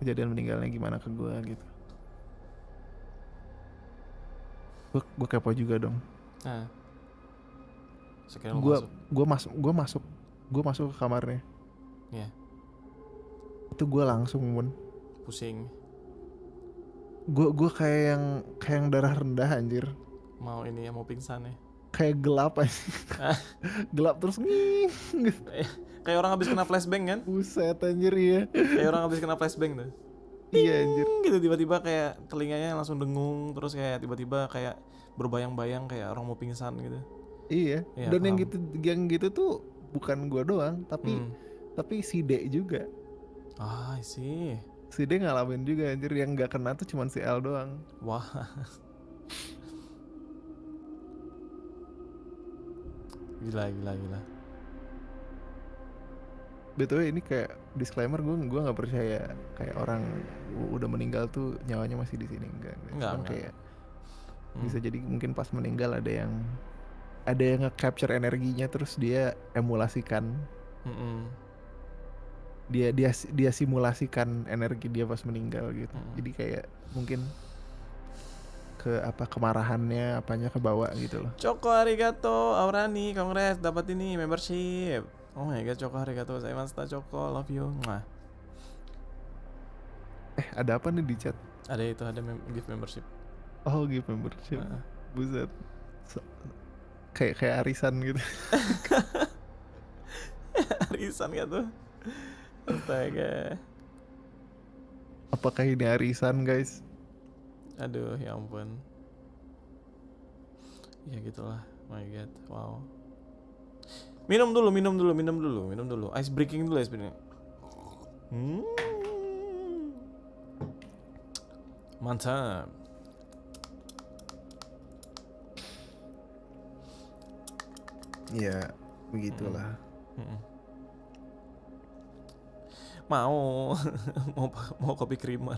Kejadian meninggalnya gimana ke gua gitu. Gue kepo juga dong. Gue masuk ke kamarnya. Iya. Itu gue langsung Pusing. Gue kayak yang darah rendah anjir. Mau pingsan ya. Kayak gelap aja. Gelap terus nging. Kayak orang habis kena flashbang kan? Buset anjir ya. Kayak orang habis kena flashbang tuh. Iya anjir. Gitu tiba-tiba kayak telinganya langsung dengung, terus kayak tiba-tiba kayak berbayang-bayang kayak orang mau pingsan gitu. Iya. Ya, Dan yang gitu tuh bukan gua doang, tapi si D juga. Sih. Si D ngalamin juga anjir, yang nggak kena tuh cuman si L doang. Wah. Gila. BTW ini kayak disclaimer, gue nggak percaya kayak orang udah meninggal tuh nyawanya masih di sini, enggak. Cuman kayak bisa jadi mungkin pas meninggal ada yang nge-capture energinya terus dia emulasikan. Dia simulasikan energi dia pas meninggal gitu. Jadi kayak mungkin kemarahannya apanya kebawa gitu loh. Choco arigato, Aurani, kongres dapat ini membership. Oh my god, Choco arigato, saya Masta Choco, love you. Mwah. Ada apa nih di chat? Ada itu, ada gift membership. Oh, gift membership. Buset. Kayak arisan gitu. Arisan gak tuh? Astaga. Apakah ini arisan, guys? Aduh, ya ampun. Ya gitulah. My god, wow. Minum dulu. Ice breaking dulu. Mantap. Ya, begitulah. Mau kopi creamer.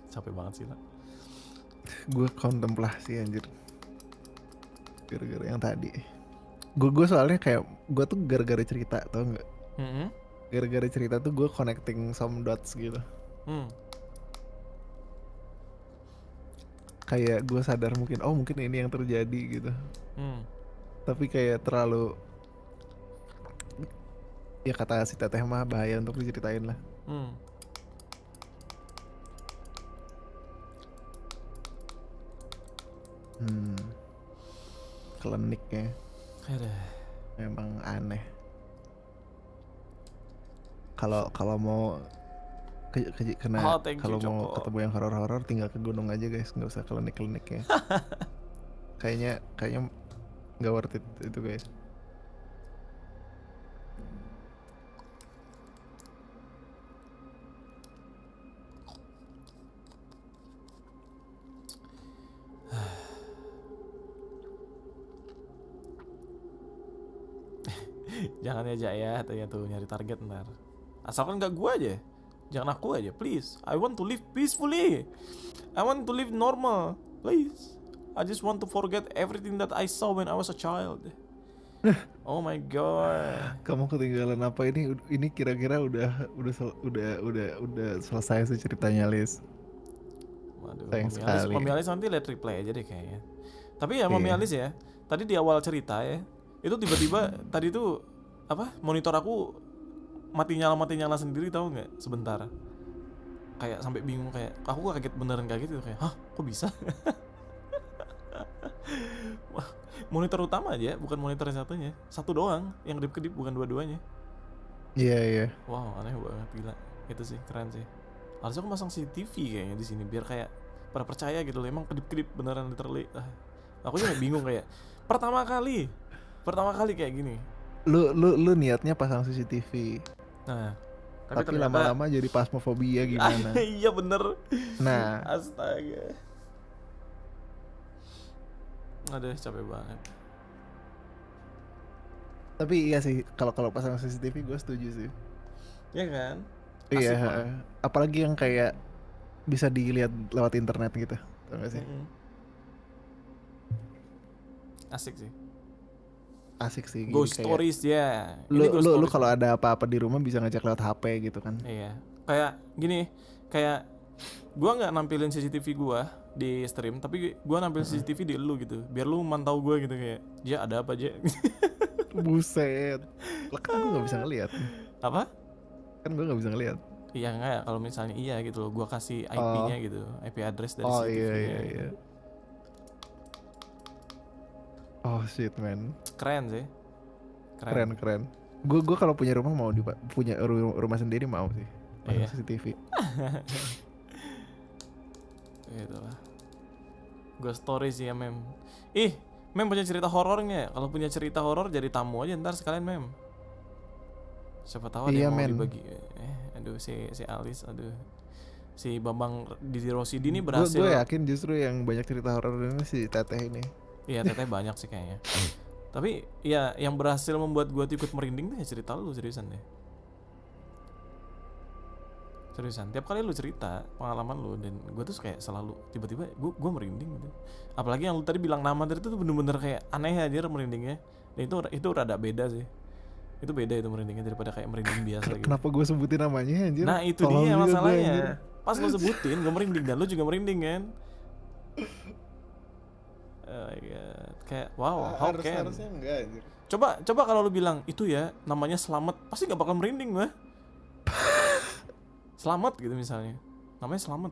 Capek banget sih lah. Gue kontemplasi anjir. Gara-gara yang tadi. Gue soalnya kayak gue tuh gara-gara cerita tau nggak? Gara-gara cerita tuh gue connecting some dots gitu. Kayak gue sadar mungkin ini yang terjadi gitu. Tapi kayak terlalu, ya kata si teteh mah bahaya untuk diceritain lah. Kliniknya Aduh. memang aneh. Kalau mau kena, Thank you, kalau mau Joko. ketemu yang horor-horor tinggal ke gunung aja guys, nggak usah klinik-kliniknya. kayaknya nggak worth it itu guys. Jangan aja ya, tanya tuh nyari target ntar. Asalkan gak gua aja, jangan aku aja, please. I want to live peacefully. I want to live normal, please. I just want to forget everything that I saw when I was a child. Oh my god. Kamu ketinggalan apa ini? Ini kira-kira udah selesai sih ceritanya, Lis. Waduh, Sayang sekali. Mami Alis nanti lihat replay aja deh kayaknya. Tapi ya Mami Iya. Alis ya, tadi di awal cerita ya, itu tiba-tiba tadi tuh apa? Monitor aku mati nyala sendiri, tahu nggak? Sebentar. Kayak sampai bingung, kayak aku kaget beneran kaget gitu, kayak hah kok bisa? Wah, monitor utama aja, bukan monitor yang satunya, satu doang yang kedip-kedip, bukan dua-duanya. Iya. Wow, aneh banget, gila. Itu sih keren sih. Harusnya aku masang CCTV kayaknya di sini biar kayak pada percaya gitu loh, emang kedip-kedip beneran literally. Aku juga bingung kayak pertama kali kayak gini. Lu niatnya pasang CCTV. Nah, Tapi ternyata lama-lama jadi pasmofobia gimana? iya bener. Nah, Astaga. Aduh, capek banget. tapi iya sih kalau pasang CCTV gue setuju sih. Iya kan? Iya, Asik banget. apalagi yang kayak bisa dilihat lewat internet gitu, tau gak sih? Asik sih. Asik sih. Ghost kayak stories ya. Lu Ini ghost stories. kalau ada apa-apa di rumah bisa ngecek lewat HP gitu kan? Iya. Kayak gini, kayak gua nggak nampilin CCTV gua di stream, tapi gua nampilin CCTV di lu gitu, biar lu mantau gua gitu kayak, "Ja, ada apa, Ja?" Buset. Lah kan gue gak bisa ngeliat. Apa? Kan gue gak bisa ngeliat. Iya enggak, kalau misalnya iya gitu loh, gua kasih IP-nya gitu, IP address dari Oh CCTV-nya. iya. Oh shit man. Keren sih. Keren. Gue kalau punya rumah mau punya rumah sendiri mau sih. Pasang Iya. CCTV. Gitu lah. Ghost stories ya, Mem. Mem punya cerita horor nggak? Kalau punya cerita horor jadi tamu aja ntar sekalian, Mem. Siapa tahu ada Iya, yang mau men. dibagi. Aduh si Alis, aduh. Si Bambang Didi Rosidi ini berhasil. Gue yakin justru yang banyak cerita horor ini si Teteh ini. Iya, teteh banyak sih kayaknya. Tapi ya yang berhasil membuat gue ikut merinding tuh ya cerita lu, seriusan deh. Seriusan, tiap kali lu cerita pengalaman lu dan gue tuh kayak selalu tiba-tiba gue merinding gitu. Apalagi yang lu tadi bilang nama tadi tuh bener-bener kayak aneh aja merindingnya. Dan itu rada beda sih. Itu beda itu merindingnya daripada kayak merinding biasa gitu. Kenapa gue sebutin namanya anjir? Nah itu Tolong dia juga gue, anjir. masalahnya. Pas lu sebutin gue merinding dan lu juga merinding kan. Oh my god. Kayak wow, how can? Harusnya enggak anjir. Coba kalau lu bilang itu ya namanya Slamet, pasti gak bakal merinding gue. Slamet gitu misalnya, namanya Slamet,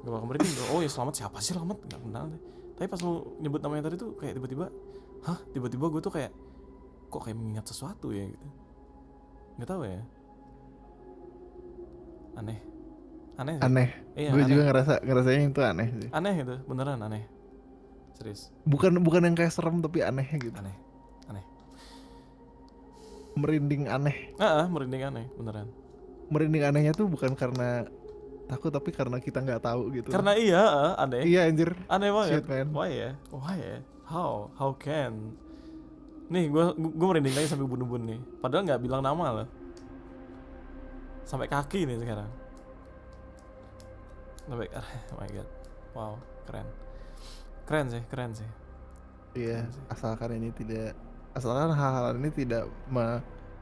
gak bakal merinding. Oh ya Slamet, siapa sih Slamet? Gak kenal deh. Tapi pas lu nyebut namanya tadi tuh kayak tiba-tiba gue tuh kayak kok kayak mengingat sesuatu ya gitu. Gak tahu ya. Aneh sih. Aneh. Iya, Gue aneh. juga ngerasanya itu aneh sih. Aneh itu, beneran aneh. Serius, Bukan yang kayak serem tapi aneh gitu. aneh. Merinding aneh. Merinding aneh, beneran. Merinding anehnya tuh bukan karena takut tapi karena kita nggak tahu gitu. Karena aneh. Iya anjir. Aneh banget. Shit, man. Why ya? How can? Nih gue merinding lagi sampai bun-bun nih. Padahal nggak bilang nama loh. Sampai kaki nih sekarang. Lebih, oh my god, wow, keren, keren sih, keren sih. Iya, Keren sih. asalkan hal-hal ini tidak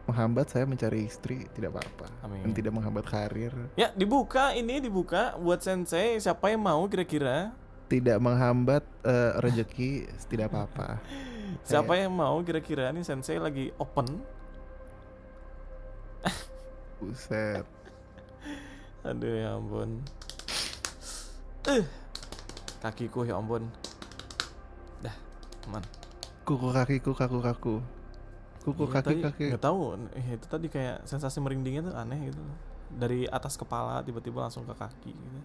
menghambat saya mencari istri, tidak apa-apa. Dan Amin. tidak menghambat karir, Ya dibuka buat sensei, siapa yang mau kira-kira? tidak menghambat rezeki, tidak apa-apa. Siapa yang mau kira-kira? Nih sensei lagi open. Buset. Aduh ya ampun. Kakiku ya ampun. Dah, aman. Kuku kakiku kaku-kaku. Kuku Iya, tadi kaki-kaki. nggak tahu, itu tadi kayak sensasi merindingnya tuh aneh gitu. Dari atas kepala tiba-tiba langsung ke kaki gitu.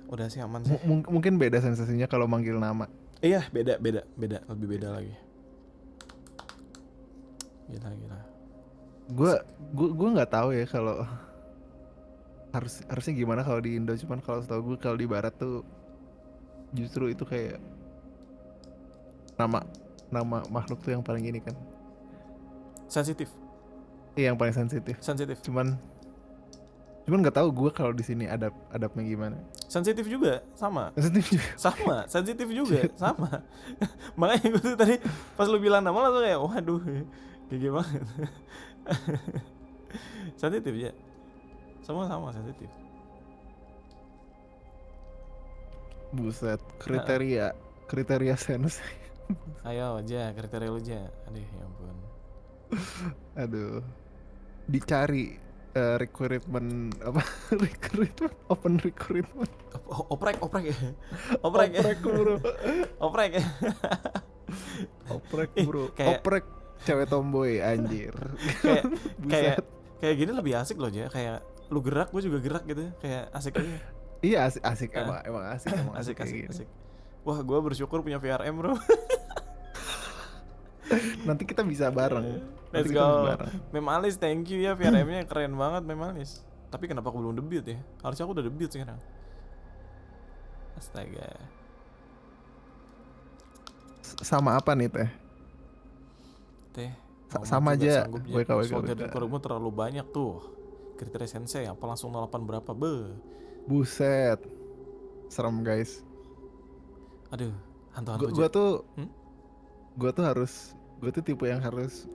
Udah sih aman sih. Mungkin beda sensasinya kalau manggil nama. Iya, beda, lebih beda lagi. Gila. Gue nggak tahu ya kalau harusnya gimana kalau di Indo, cuman kalau setahu gue kalau di Barat tuh justru itu kayak nama makhluk tuh yang paling ini kan. Sensitif. Iya, yang paling sensitif. Cuman nggak tahu gue kalau di sini adabnya gimana. Sensitif juga, sama. Sensitif juga. Sensitif juga, sama. Makanya gue tuh tadi pas lu bilang nama langsung kayak, waduh, gigi banget. Sensitif ya. Semua sama sensitif. Buset, kriteria sensei. Ayo aja, kriteria lu aja. Aduh, ya ampun. Aduh. Dicari recruitment apa? Recruitment, open recruitment. Oprek ya. Oprek bro. Oprek ya. Oprek bro. kayak- Oprek cewek tomboy anjir. kayak Buset. kayak gini lebih asik loh aja. Kayak lu gerak, gue juga gerak gitu. Kayak asik aja. Iya asik emang asik Asik. kayak gini. Wah, gue bersyukur punya VRM bro. Nanti kita bisa bareng. Let's Nanti kita bisa go. bareng. Mem Alis, thank you ya, VRM-nya keren banget Mem Alis. Tapi kenapa aku belum debut ya? Harusnya aku udah debut sekarang. Astaga. Sama apa nih teh? Teh. Sama aja, WK. Soalnya rekormu terlalu banyak tuh. Kriteria sensei apa langsung 08 berapa be? Buset. Serem guys. Aduh, hantu-hantu Gue tuh Hmm? gue tuh tipe yang harus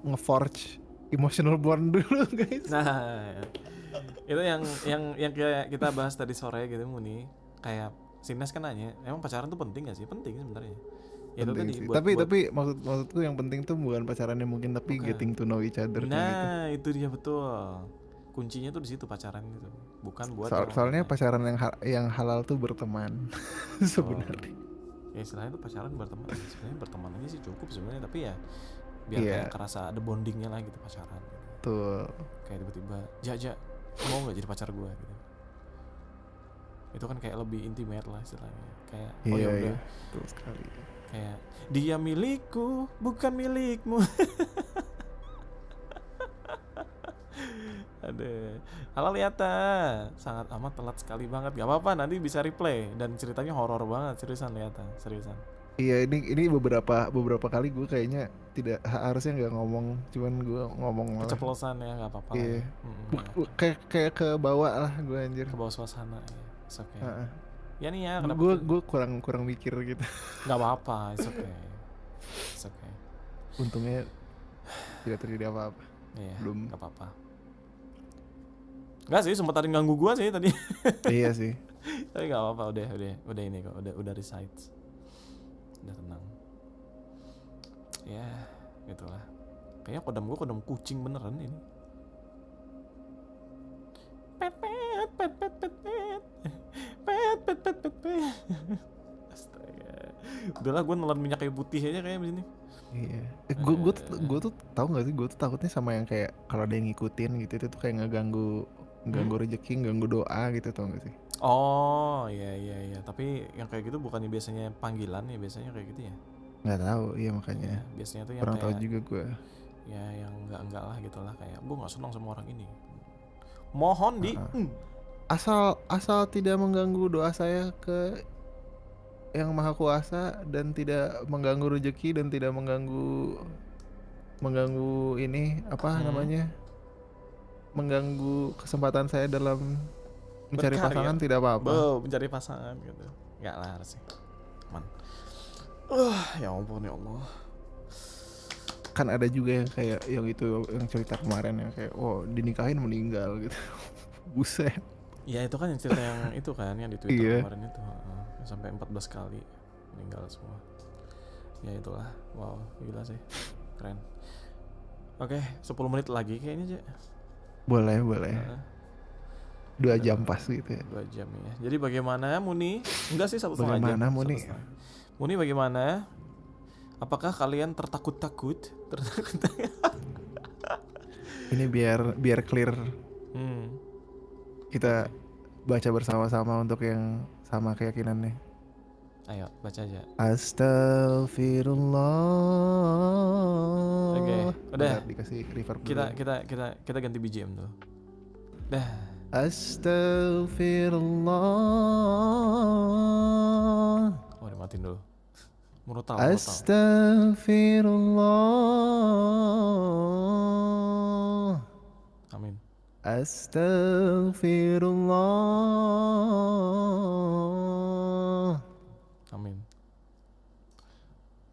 nge-forge emotional bond dulu guys. Nah, itu yang kayak kita bahas tadi sore gitu Muni. Kayak Sines kan nanya, emang pacaran tuh penting gak sih? Penting sebenarnya. Ya itu Penting tadi sih. buat- Tapi maksudku yang penting tuh bukan pacarannya mungkin, tapi Bukan. getting to know each other kayak gitu. Nah, itu dia betul. Kuncinya tuh di situ pacaran gitu. Bukan buat Soalnya pacaran yang halal tuh berteman sebenarnya. Ya istilahnya tuh pacaran berteman. Sebenarnya berteman aja sih cukup sebenarnya, tapi ya biar Iya. kayak kerasa ada bondingnya lah gitu pacaran gitu. Tuh. Kayak tiba-tiba, "Ja, mau nggak jadi pacar gue?" gitu. Itu kan kayak lebih intimate lah istilahnya. Kayak oh ya udah, Betul sekali. kayak dia milikku bukan milikmu. Aduh, halo Liata, sangat amat telat sekali banget. Gak apa-apa, nanti bisa replay dan ceritanya horor banget, seriusan Liata, seriusan. Iya, ini beberapa kali gue kayaknya harusnya nggak ngomong, cuman gue ngomong malah. Keceplosan ya, nggak apa-apa. Iya. Ya. Kayak ke bawah lah gue anjir. Ke bawah suasana, ya. It's okay. Heeh. Ya nih ya, kenapa? Gue kurang mikir gitu. Nggak apa-apa, it's okay. It's okay. Untungnya tidak terjadi apa-apa. Iya, Belum. nggak apa-apa. Nggak sih, sempat ada yang ganggu gua sih tadi. Iya sih. Tapi nggak apa-apa, udah ini kok, udah resides. Udah tenang. Ya, gitulah. Kayaknya kodam gua kodam kucing beneran ini. Pet. Astaga. Udahlah, gua nelan minyak kayu putih aja kayak begini. Iya. Gue tuh tahu nggak sih, gue tuh takutnya sama yang kayak kalau ada yang ngikutin gitu, itu tuh kayak ngeganggu rezeki, ganggu doa gitu, tau gak sih? Oh, iya. Tapi yang kayak gitu bukannya biasanya panggilan ya, biasanya kayak gitu ya. Nggak tahu, iya makanya. Ya, biasanya tuh yang Kurang tahu kayak juga gue. ya yang enggak lah gitulah, kayak gue nggak senang sama orang ini. Mohon di Asal tidak mengganggu doa saya ke yang maha kuasa, dan tidak mengganggu rezeki, dan tidak mengganggu ini apa namanya, mengganggu kesempatan saya dalam mencari Berkarya. pasangan tidak apa-apa. Mencari pasangan gitu. Enggak lah harusnya. Aman. Ya ampun ya Allah. Kan ada juga yang kayak yang itu yang cerita kemarin yang kayak dinikahin meninggal gitu. Buset. Ya itu kan yang cerita yang itu kan yang di Twitter Iya. kemarin itu, sampai 14 kali meninggal semua. Ya itulah, wow, gila sih, keren. Oke, 10 menit lagi kayaknya aja. Boleh. 2 jam pas gitu ya. 2 jam ya. Jadi bagaimana Muni? Enggak sih 1,5 jam. Bagaimana, Muni? 1,5. Muni bagaimana? Apakah kalian tertakut-takut? Ini biar clear, Hmm. kita baca bersama-sama untuk yang sama keyakinan nih. Ayo baca aja. Astaghfirullah. Oke, udah. Bentar, dikasih reverb dulu. Kita ganti BGM tuh. Dah. Astaghfirullah. Oh, dimatiin dulu. Murutal. Astaghfirullah. Amin. Astaghfirullah. Amin.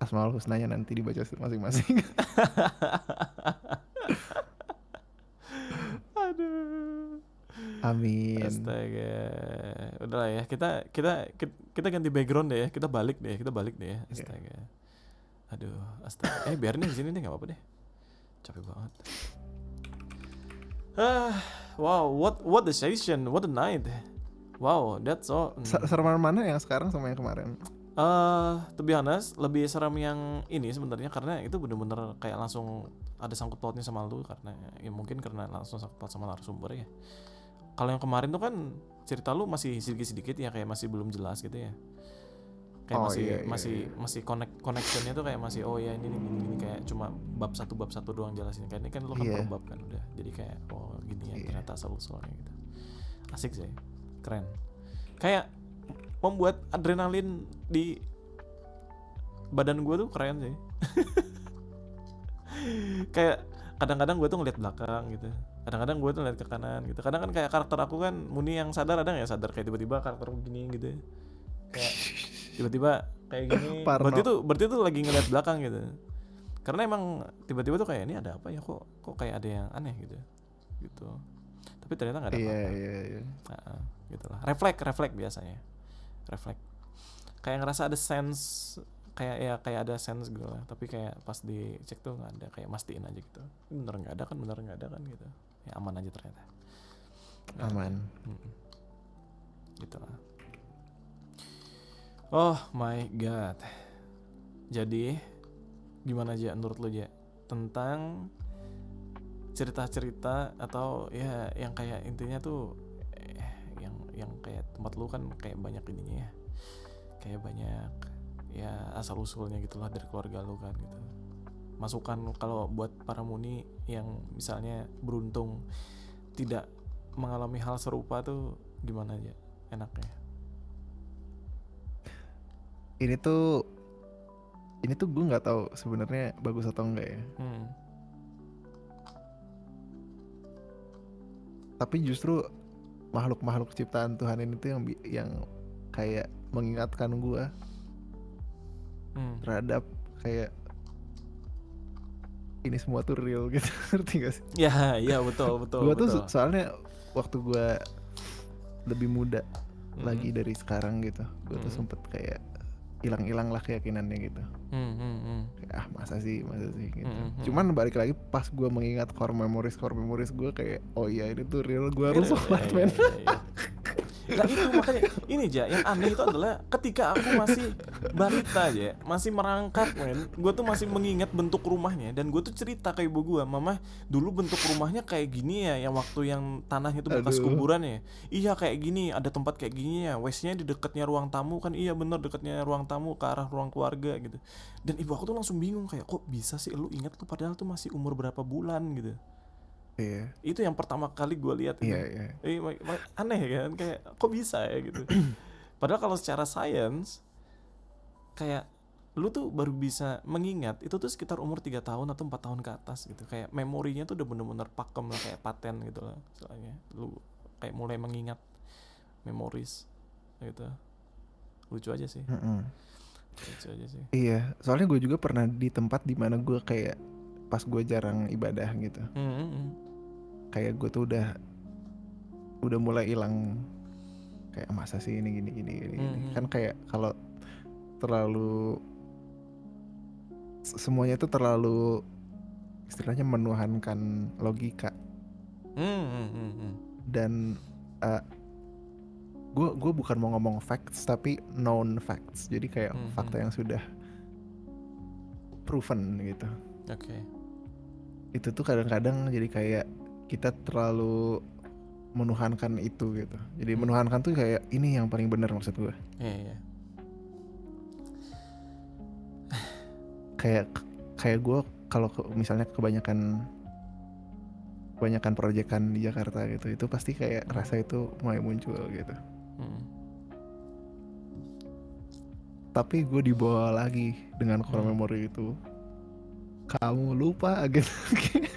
Asmaul Husnanya nanti dibaca masing-masing. Aduh. Amin. Astaga. Udah lah ya. Kita ganti background deh ya. Kita balik deh ya. Astaga. Aduh, astaga. Biarin di sini deh, enggak apa-apa deh. Capek banget. Wow, what the session, what the night. Wow, that's so. Sereman mana yang sekarang sama yang kemarin? To be honest, lebih serem yang ini sebenarnya karena itu bener-bener kayak langsung ada sangkut pautnya sama lu karena ya mungkin karena langsung sangkut paut sama narasumber ya. Kalau yang kemarin tuh kan cerita lu masih sedikit-sedikit ya kayak masih belum jelas gitu ya. Kayak masih connectionnya tuh kayak masih ya ini kayak cuma bab satu doang jelasin. Kayak ini kan lu kan per bab kan udah. Jadi kayak gini ya ternyata asal-usulnya gitu. Asik sih. Keren. Kayak membuat adrenalin di badan gue tuh keren sih. Kayak kadang-kadang gue tuh ngeliat belakang gitu, kadang-kadang gue tuh ngeliat ke kanan gitu. Kadang kan kayak karakter aku kan Muni yang sadar, ada nggak ya sadar kayak tiba-tiba karakter begini gitu, kayak tiba-tiba kayak gini. berarti tuh lagi ngeliat belakang gitu. Karena emang tiba-tiba tuh kayak ini ada apa ya, kok kayak ada yang aneh gitu. Tapi ternyata nggak ada apa-apa. Iya. Gitu lah. Refleks biasanya. Refleks. Kayak ngerasa ada sense, kayak ada sense gitu lah. Tapi kayak pas dicek tuh nggak ada, kayak mastiin aja gitu. Bener nggak ada kan gitu. Ya aman aja ternyata. Aman. Gitu lah. Oh my god. Jadi gimana aja menurut lo aja tentang cerita-cerita atau ya yang kayak intinya tuh yang kayak tempat lu kan kayak banyak ininya ya, kayak banyak ya asal usulnya gitulah dari keluarga lu kan gitu. Masukan kalau buat para Muni yang misalnya beruntung tidak mengalami hal serupa tuh gimana aja enaknya? Ini tuh gue nggak tahu sebenarnya bagus atau enggak ya. Tapi justru makhluk-makhluk ciptaan Tuhan ini tuh yang kayak mengingatkan gue terhadap kayak ini semua tuh real gitu. Ngerti gak sih? Ya betul. Gue tuh soalnya waktu gue lebih muda lagi dari sekarang gitu, gue tuh sempet kayak hilang lah keyakinannya gitu. Kayak masa sih gitu. Cuman balik lagi pas gue mengingat core memories gue kayak iya ini tuh real, gue harus sholat men. Nah itu makanya ini aja yang aneh itu adalah ketika aku masih balita aja, masih merangkak men, gue tuh masih mengingat bentuk rumahnya dan gue tuh cerita ke ibu gue, mama dulu bentuk rumahnya kayak gini ya, yang waktu yang tanahnya tuh bekas kuburan ya, iya kayak gini, ada tempat kayak gini ya, WC-nya di dekatnya ruang tamu kan, iya bener dekatnya ruang tamu ke arah ruang keluarga gitu. Dan ibu aku tuh langsung bingung kayak kok bisa sih lu ingat tuh padahal tuh masih umur berapa bulan gitu. Iya. Itu yang pertama kali gue lihat itu. Iya. Aneh kan, kayak kok bisa ya gitu. Padahal kalau secara sains kayak lu tuh baru bisa mengingat itu tuh sekitar umur 3 tahun atau 4 tahun ke atas gitu. Kayak memorinya tuh udah bener-bener pakem lah, kayak paten gitu lah soalnya. Lu kayak mulai mengingat memories gitu. Lucu aja sih. Mm-mm. Lucu aja sih. Iya, soalnya gue juga pernah di tempat dimana gue kayak pas gue jarang ibadah gitu. Kayak gue tuh udah mulai hilang, kayak masa sih ini gini. Kan kayak kalau terlalu semuanya tuh terlalu istilahnya menuhankan logika dan gue bukan mau ngomong facts tapi known facts, jadi kayak fakta yang sudah proven gitu. Oke. Itu tuh kadang-kadang jadi kayak kita terlalu menuhankan itu gitu. Jadi menuhankan tuh kayak ini yang paling benar maksud gue. Iya. Kayak gue kalau misalnya kebanyakan proyekan di Jakarta gitu, itu pasti kayak rasa itu mulai muncul gitu. Tapi gue dibawa lagi dengan core memory itu. Kamu lupa gitu.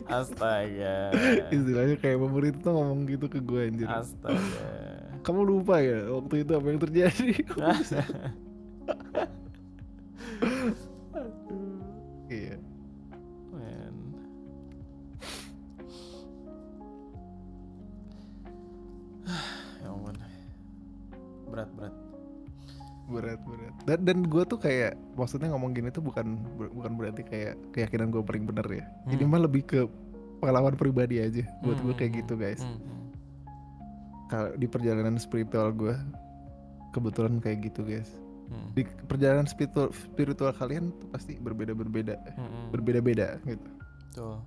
Astaga. Istilahnya kayak memori itu tuh ngomong gitu ke gue anjir. Astaga. Kamu lupa ya waktu itu apa yang terjadi? Iya. Man. Ya ampun. Berat. Dan gue tuh kayak maksudnya ngomong gini tuh bukan berarti kayak keyakinan gue paling bener ya. Ini mah lebih ke pengalaman pribadi aja buat gue kayak gitu guys. Kalau di perjalanan spiritual gue kebetulan kayak gitu guys. Di perjalanan spiritual kalian tuh pasti berbeda-beda gitu. Tuh.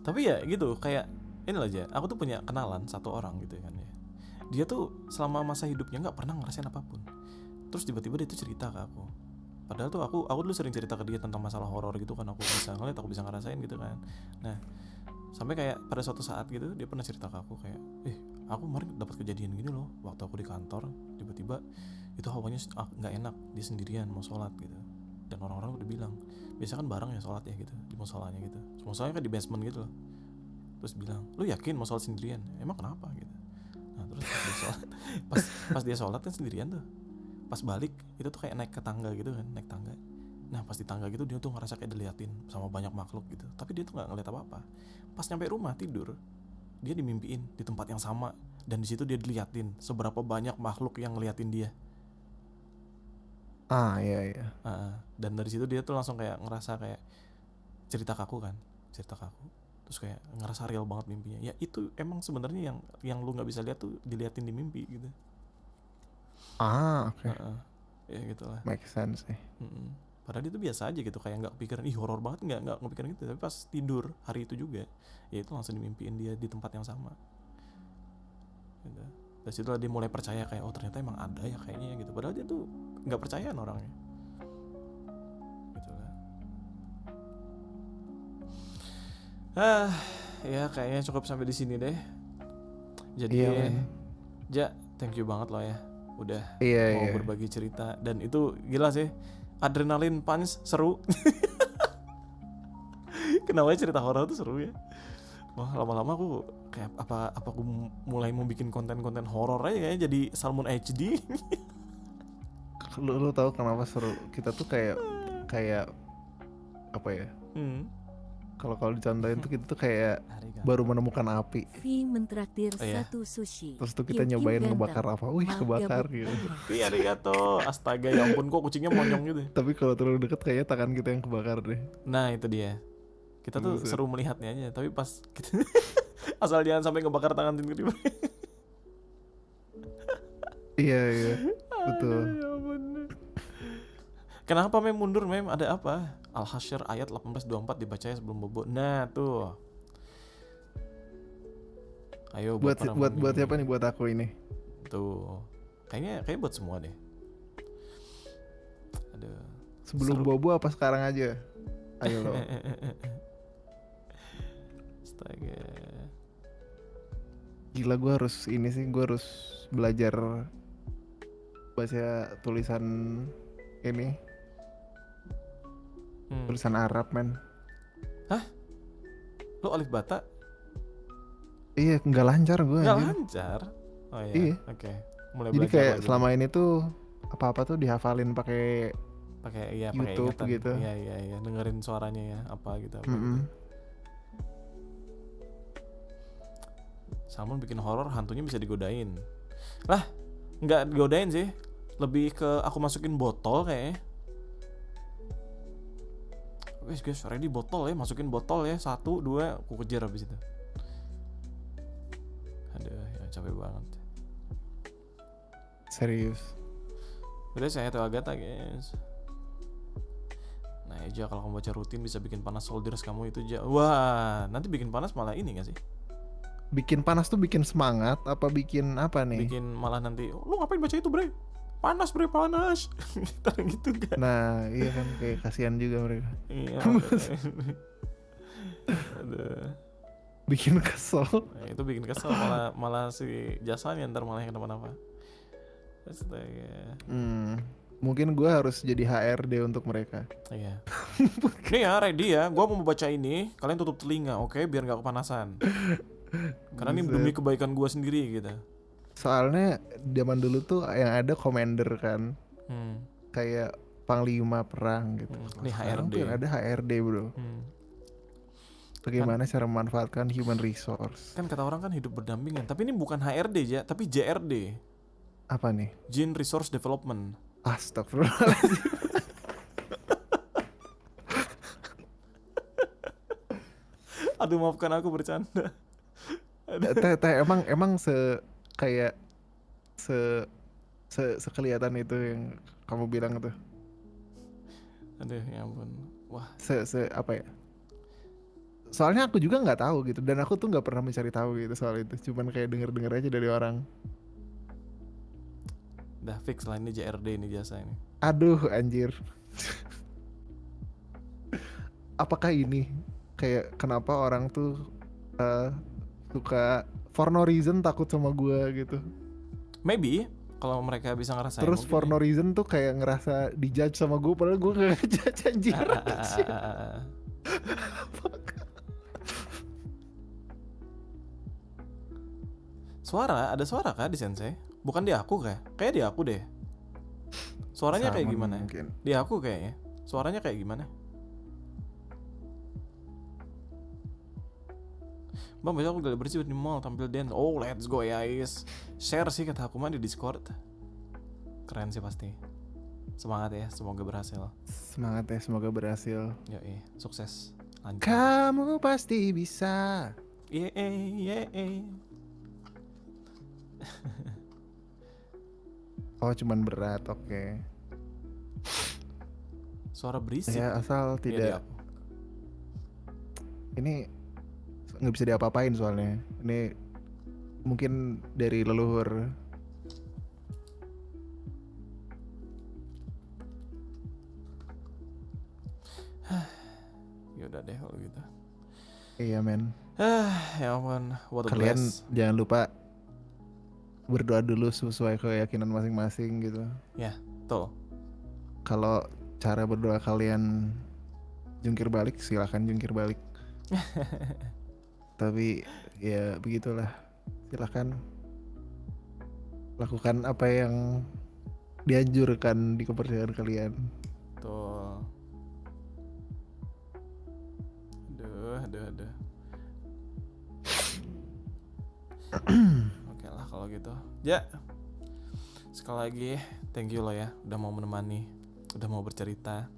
Tapi ya gitu, kayak ini aja, aku tuh punya kenalan satu orang gitu kan ya. Dia tuh selama masa hidupnya nggak pernah ngerasain apapun. Terus tiba-tiba dia tuh cerita ke aku. Padahal tuh aku dulu sering cerita ke dia tentang masalah horor gitu kan, aku bisa ngeliat, aku bisa ngerasain gitu kan. Nah, sampai kayak pada suatu saat gitu dia pernah cerita ke aku kayak, aku kemarin dapat kejadian gini loh, waktu aku di kantor tiba-tiba itu hawanya nggak enak, dia sendirian mau sholat gitu. Dan orang-orang udah bilang, biasa kan bareng ya sholat ya gitu di musolanya gitu. Musolanya kan di basement gitu loh. Terus bilang, lu yakin mau sholat sendirian? Emang kenapa gitu? Nah terus pas dia sholat, pas dia sholat kan sendirian tuh. Pas balik itu tuh kayak naik ke tangga gitu kan, naik tangga. Nah pas di tangga gitu dia tuh ngerasa kayak diliatin sama banyak makhluk gitu. Tapi dia tuh nggak ngeliat apa-apa. Pas nyampe rumah tidur, dia dimimpiin di tempat yang sama, dan di situ dia diliatin seberapa banyak makhluk yang ngeliatin dia. Iya. Dan dari situ dia tuh langsung kayak ngerasa kayak cerita ke aku, terus kayak ngerasa real banget mimpinya. Ya itu emang sebenarnya yang lu nggak bisa lihat tuh diliatin di mimpi gitu. Oke. Ya gitulah. Make sense sih. Padahal dia tuh biasa aja gitu, kayak nggak kepikiran horor banget, nggak kepikiran gitu. Tapi pas tidur hari itu juga, ya itu langsung dimimpiin dia di tempat yang sama. Gitu. Dari situ dia mulai percaya kayak, oh ternyata emang ada ya kayaknya gitu. Padahal dia tuh nggak percayaan orangnya. Gitu lah. Ya kayaknya cukup sampai di sini deh. Jadi, Ja, thank you banget loh ya, udah mau berbagi cerita, dan itu gila sih, adrenalin punch seru. Kenapa cerita horor tuh seru ya? Wah lama-lama aku kayak apa aku mulai mau bikin konten-konten horor aja kayaknya, jadi Salmon HD. Lu tahu kenapa seru? Kita tuh kayak apa ya? Kalau dicontohin tuh kita tuh kayak baru menemukan api. V mentraktir satu sushi. Terus tuh kita nyobain ngebakar apa? Wih, kebakar gitu. Iya arigato. Astaga ya ampun, kok kucingnya monyong gitu. Tapi kalau terlalu deket kayaknya tangan kita yang kebakar deh. Nah itu dia. Kita tuh seru melihatnya aja, tapi pas kita asal jangan sampai ngebakar tangan sendiri. Iya. Betul. Kenapa mem mundur mem? Ada apa? Al-Hasyr ayat 18-24 dibacanya sebelum bobo. Nah tuh. Ayo buat siapa nih? Buat aku ini. Tuh. Kayaknya buat semua deh. Aduh. Sebelum bobo apa sekarang aja? Ayo lo. Astaga. Gila, gue harus belajar baca tulisan ini, Hmm. tulisan Arab men. Lu alif bata Iya, nggak lancar gue nggak anjir. lancar. Oh iya, Iya. oke. Mulai Jadi belajar kayak lagi. selama ini tuh apa-apa tuh dihafalin pakai Pakai pakai YouTube ingatan. gitu. Iya, dengerin suaranya ya, apa gitu apa gitu. Mm-mm. Salmon bikin horor, hantunya bisa digodain. Lah, nggak digodain sih. Lebih ke aku masukin botol kayaknya. Guys, ready botol ya, masukin botol ya, 1, 2, aku kejar habis itu. Aduh, ya capek banget. Serius. Udah saya tahu Agatha guys. Nah aja kalau kamu baca rutin bisa bikin panas soldiers kamu itu aja. Wah, nanti bikin panas malah ini gak sih? Bikin panas tuh bikin semangat apa bikin apa nih? Bikin malah nanti, lu ngapain baca itu bre? Panas bre, panas. Ntar gitu kan. Nah, iya kan kayak kasihan juga mereka. Iya. Aduh. Bikin kesel. Nah, itu bikin kesel malah si jasanya ntar malah yang kenapa-napa. Astaga. Mungkin gue harus jadi HRD untuk mereka. Iya. Nih ya, ready ya. Gua mau baca ini, kalian tutup telinga, oke? Biar nggak kepanasan. Karena ini Buset. demi kebaikan gua sendiri gitu. Soalnya zaman dulu tuh yang ada commander kan, Hmm. kayak panglima perang gitu. Ini Sekarang HRD. tuh yang ada HRD bro. Bagaimana cara memanfaatkan human resource? Kan kata orang kan hidup berdampingan, tapi ini bukan HRD ya, tapi JRD. Apa nih? Gene Resource Development. Astagfirullahaladzim. Aduh, maafkan aku bercanda. Emang kayak sekelihatan itu yang kamu bilang tuh. Aduh, ya ampun. Wah, Apa ya? Soalnya aku juga nggak tahu gitu, dan aku tuh nggak pernah mencari tahu gitu soal itu. Cuman kayak denger aja dari orang. udah fix lah ini JRD ini jasa ini. Aduh anjir. Apakah ini kayak kenapa orang tuh suka for no reason takut sama gua gitu. Maybe kalau mereka bisa ngerasain. Terus mungkin for ya. no reason tuh kayak ngerasa dijudge sama gua padahal gua gak ngejudge anjir. Ada suara kah di Sensei? Bukan di aku kah? Kayak di aku deh. Suaranya kayak Sama gimana? mungkin. Di aku kayaknya. Suaranya kayak gimana? Bang, besok aku gali bersih di mall tampil dance. Oh, let's go guys. Share sih kata aku mah di Discord. Keren sih pasti. Semangat ya, semoga berhasil. Semangat ya, semoga berhasil. Yoi, sukses. Lancar. Kamu pasti bisa. Yeay. Oh, cuman berat, oke. Suara berisik. Ya asal Iya, di tidak. aku. Ini nggak bisa diapa-apain soalnya. Ini mungkin dari leluhur. Yaudah deh kalau gitu. Iya men. Ya ampun, what a Kalian blast. jangan lupa berdoa dulu sesuai keyakinan masing-masing gitu. Ya, tuh. Kalau cara berdoa kalian jungkir balik, silakan jungkir balik. Tapi ya begitulah. Silakan lakukan apa yang dianjurkan di kepercayaan kalian. Tuh. Aduh. Oke lah kalau gitu. Ya. Sekali lagi thank you lo ya udah mau menemani, udah mau bercerita.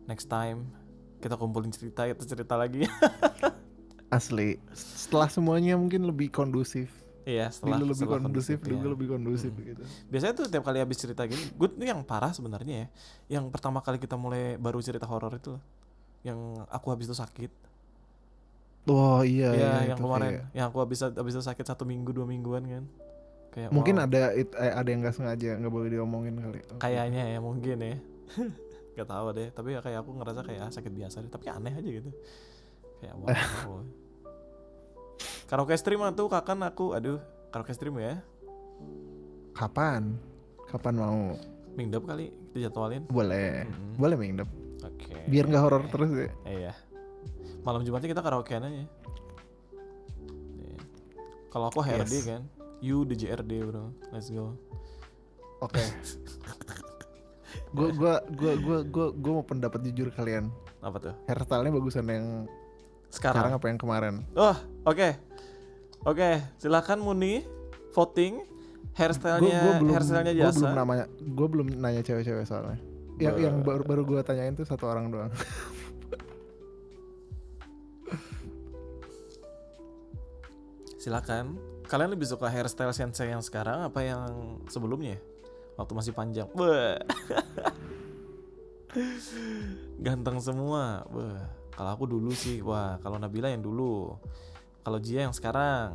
Next time kita kumpulin cerita lagi. Asli. Setelah semuanya mungkin lebih kondusif. Iya, setelah Dulu lebih setelah kondusif, ya. dulu lebih kondusif gitu. Biasanya tuh tiap kali habis cerita gini, gue tuh yang parah sebenarnya ya. Yang pertama kali kita mulai baru cerita horor itu loh. Yang aku habis itu sakit. Oh iya, Ya, iya yang itu kemarin, kayak- yang aku habis itu sakit 1 minggu 2 mingguan kan. Kayak mungkin wow, ada yang nggak sengaja, nggak boleh diomongin kali. kayaknya ya mungkin ya. Gak tahu deh, tapi ya kayak aku ngerasa kayak sakit biasa deh, tapi aneh aja gitu. Kayak wow. Karaoke stream tuh kakan aku, karaoke stream ya. Kapan? Kapan mau? Mingdep kali kita jadwalin. Boleh. Mm-mm. Boleh Mingdep. Oke. Biar nggak horor terus ya. Iya. Malam Jumatnya kita karaokean aja. Nih. Kalau aku HRD Yes. kan, you the JRD bro, let's go. Oke. Gue mau pendapat jujur kalian. Apa tuh? Hairstyle-nya bagusan yang sekarang Sekarang. apa yang kemarin? Oh, oke, silakan Muni voting hairstylenya jasa. Gue belum nanya cewek-cewek soalnya. Yang baru gue tanyain tuh satu orang doang. Silakan. Kalian lebih suka hairstyle sensei yang sekarang apa yang sebelumnya? Waktu masih panjang. Beuh. Ganteng semua. Beuh. Kalau aku dulu sih, wah, kalau Nabila yang dulu. Kalau Jia yang sekarang.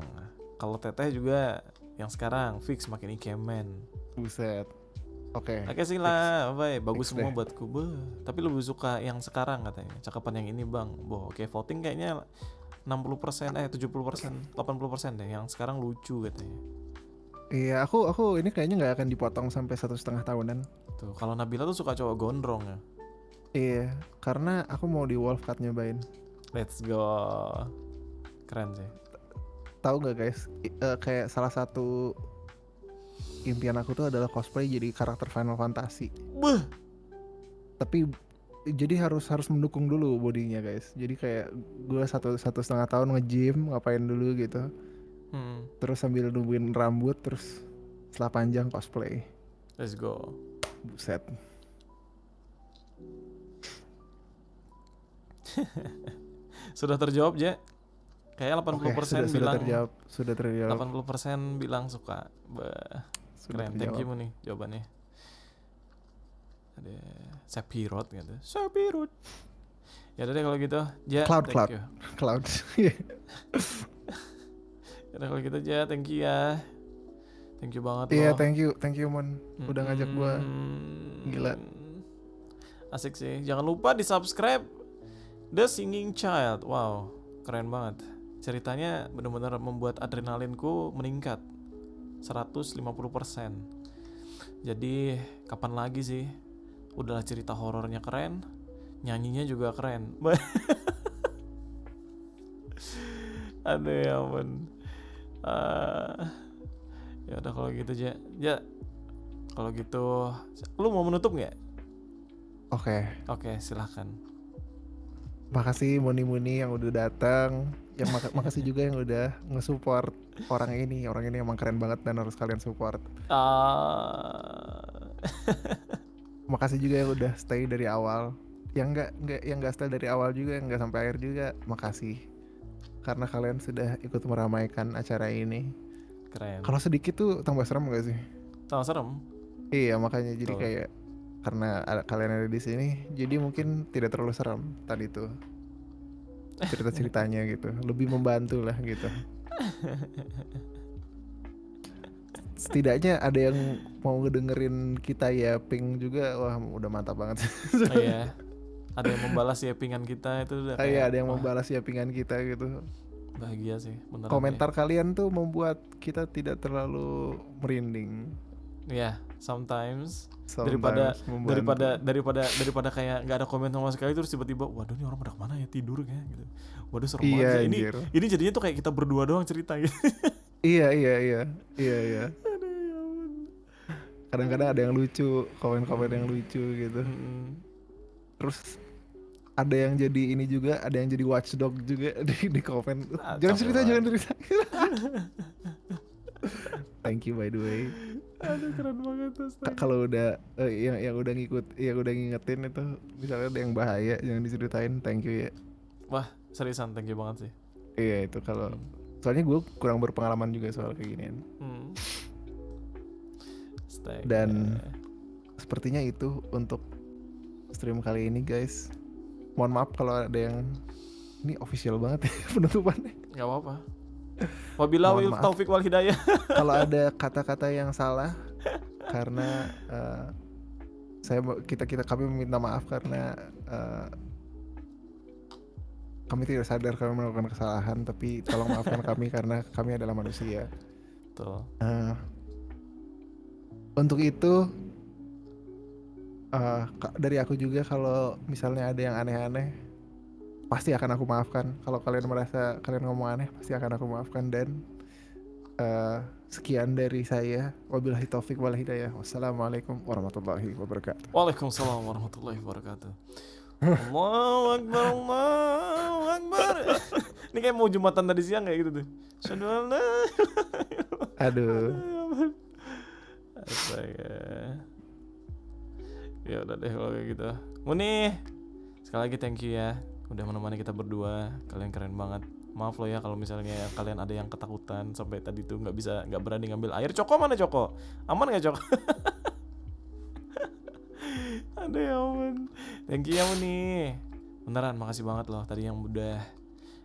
Kalau Teteh juga yang sekarang, fix makin ikemen. Buset. Oke. Oke sih lah, bye. Bagus Fix semua deh. buatku. Beuh. Tapi lebih suka yang sekarang katanya. Cakapan yang ini, Bang. Oke, voting kayaknya 60%, 70%, 80% deh. Yang sekarang lucu katanya. Iya, aku ini kayaknya nggak akan dipotong sampai 1,5 tahunan. Tuh, kalau Nabila tuh suka cowok gondrong ya. Iya, karena aku mau di wolf cut nyobain. Let's go. Keren sih. Tahu nggak guys? Kayak salah satu impian aku tuh adalah cosplay jadi karakter Final Fantasy. Beuh. Tapi jadi harus mendukung dulu bodinya guys. Jadi kayak gue satu setengah tahun nge-gym ngapain dulu gitu. Terus sambil nungguin rambut, terus setelah panjang cosplay. Let's go. Buset. Sudah terjawab, Ja? Kayak 80% Oke, sudah bilang terjawab. Sudah terjawab. 80% bilang suka. Bah, Sudah keren. Thank you terjawab. nih jawabannya. Ada Sephiroth gitu. Sephiroth. Ya udah deh kalau gitu, Ja. Cloud, thank Cloud. you. Cloud. Ya udah kalau gitu, Ja, thank you ya. Thank you banget Iya, loh. thank you Mon. Udah ngajak gua. Gila. Asik sih. Jangan lupa di-subscribe The Singing Child. Wow, keren banget. Ceritanya benar-benar membuat adrenalinku meningkat 150%. Jadi kapan lagi sih? Udahlah cerita horornya keren, nyanyinya juga keren. Aduh ya ampun. Ya udah kalau gitu, Ja. Ja, kalau gitu lu mau menutup nggak? Oke. Oke, silahkan. Makasih Muni yang udah datang. Yang makasih juga yang udah nge-support orang ini. Orang ini emang keren banget dan harus kalian support. Makasih juga yang udah stay dari awal. Yang enggak stay dari awal juga, yang enggak sampai akhir juga. Makasih. Karena kalian sudah ikut meramaikan acara ini. Keren. Kalau sedikit tuh tambah serem gak sih? Sama serem. Iya, makanya jadi Betul. kayak karena kalian ada di sini, jadi mungkin tidak terlalu serem tadi tuh cerita-ceritanya gitu, lebih membantu lah gitu. Setidaknya ada yang mau ngedengerin kita ya ping juga, wah udah mantap banget. Iya. Ada yang membalas yappingan kita itu udah kayak, Iya, ada yang wah, membalas yapingan kita gitu. bahagia sih beneran. Komentar kalian tuh membuat kita tidak terlalu merinding. Iya, sometimes Sometimes membantu. daripada kayak nggak ada komen sama sekali terus tiba-tiba waduh ini orang pada kemana ya tidur kayak gitu. Waduh serem Iya, banget. anjir. Ini jadinya tuh kayak kita berdua doang cerita gitu. Iya. Aduh ya ampun. Kadang-kadang ada yang lucu, komen-komen yang lucu gitu. Terus ada yang jadi ini juga, ada yang jadi watchdog juga di komen. Jangan cerita. Thank you by the way. Aduh keren banget tuh. Kalau udah yang udah ngingetin itu, misalnya ada yang bahaya jangan diceritain. Thank you ya. Wah seriusan thank you banget sih. Iya itu kalau soalnya gue kurang berpengalaman juga soal kayak ginian. Stay. Dan sepertinya itu untuk stream kali ini guys. Mohon maaf kalau ada yang ini official banget ya penutupannya. Nggak apa-apa. Wabillahi Mohon maaf. taufik wal hidayah. Kalau ada kata-kata yang salah karena kami meminta maaf karena kami tidak sadar kami melakukan kesalahan, tapi tolong maafkan kami karena kami adalah manusia. Tuh. Untuk itu dari aku juga kalau misalnya ada yang aneh-aneh pasti akan aku maafkan. Kalau kalian merasa kalian ngomong aneh pasti akan aku maafkan. Dan sekian dari saya. Wabillahi taufik wal hidayah. Wassalamualaikum warahmatullahi wabarakatuh. Waalaikumsalam warahmatullahi wabarakatuh. Allahu Akbar, Allahu Akbar. Ini kayak mau Jumatan tadi siang kayak gitu tuh. Asyhadu an la Aduh. Astaga. Ya udah deh kalau kayak gitu. Muni, sekali lagi thank you ya udah menemani kita berdua. Kalian keren banget. Maaf loh ya kalau misalnya kalian ada yang ketakutan sampai tadi tuh nggak berani ngambil air. Coko mana Coko? Aman nggak Coko? Aduh ya ampun. Thank you ya Muni. Beneran makasih banget loh tadi yang udah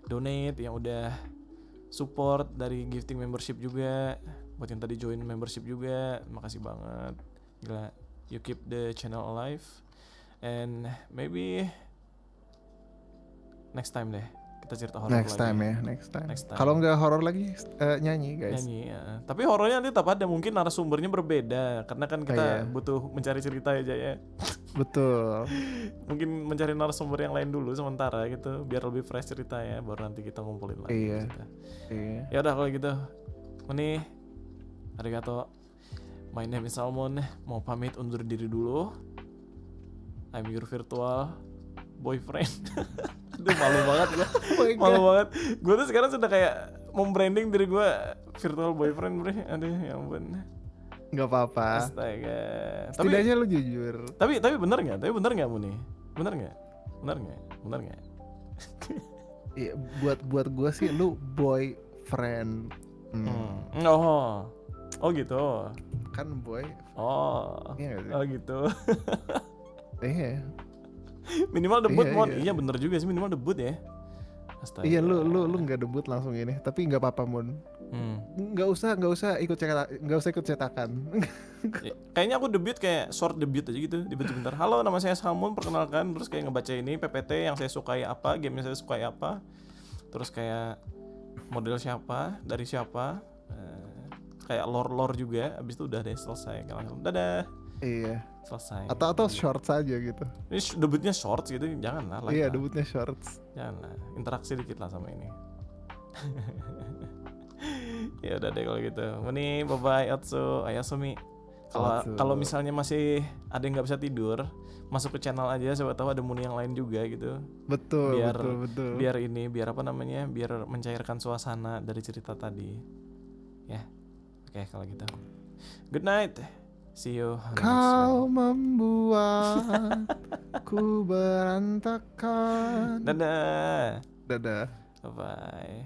donate, yang udah support dari gifting membership juga. Buat yang tadi join membership juga, makasih banget. Gila, you keep the channel alive. And maybe next time deh kita cerita horor Next lagi. time ya, next time. Next time. Kalau nggak horor lagi nyanyi guys. Nyanyi ya. Tapi horornya nanti tetap ada, mungkin narasumbernya berbeda karena kan kita Iya. butuh mencari cerita aja ya. Betul. Mungkin mencari narasumber yang lain dulu sementara gitu biar lebih fresh cerita ya, baru nanti kita ngumpulin lagi. Iya. Gitu. Iya. Ya udah kalau gitu. Ini arigato. My name is Salmon. Mau pamit undur diri dulu. I'm your virtual boyfriend. Aduh malu banget gue. Malu banget. Gue tuh sekarang sudah kayak membranding diri gue virtual boyfriend, bre. Aduh ya ampun. Nggak apa-apa. Astaga. Setidaknya lu jujur. Tapi benar nggak? Tapi benar nggak Muni? Benar nggak? Benar nggak? Benar nggak? Iya, buat gue sih lu boyfriend. Oh gitu. Kan boy. Oh. Iya nggak sih? Oh gitu. Iya. Minimal debut Iya, Mon. iya. Iya bener juga sih, minimal debut ya. Astaga. Iya lu nggak debut langsung ini, tapi nggak apa-apa Mun. Nggak usah ikut cetakan. Kayaknya aku debut kayak short debut aja gitu, debut sebentar. Halo, nama saya Salmon, perkenalkan. Terus kayak ngebaca ini PPT yang saya sukai apa, game yang saya sukai apa. Terus kayak model siapa, dari siapa. Kayak lore juga. Abis itu udah deh selesai. Dadah. Iya. Selesai. Atau short saja gitu. Ini debutnya short gitu, janganlah. Iya, lah. debutnya shorts. Janganlah, interaksi dikit lah sama ini. Ya udah deh kalau gitu. Muni, bye bye, Otsu, Ayasumi. Kalau misalnya masih ada yang nggak bisa tidur, masuk ke channel aja. Siapa tahu ada Muni yang lain juga gitu. Betul. Biar apa namanya? Biar mencairkan suasana dari cerita tadi. Ya, oke kalau gitu. Good night. See you. Kau membuatku berantakan. Dadah. Dadah. Bye bye.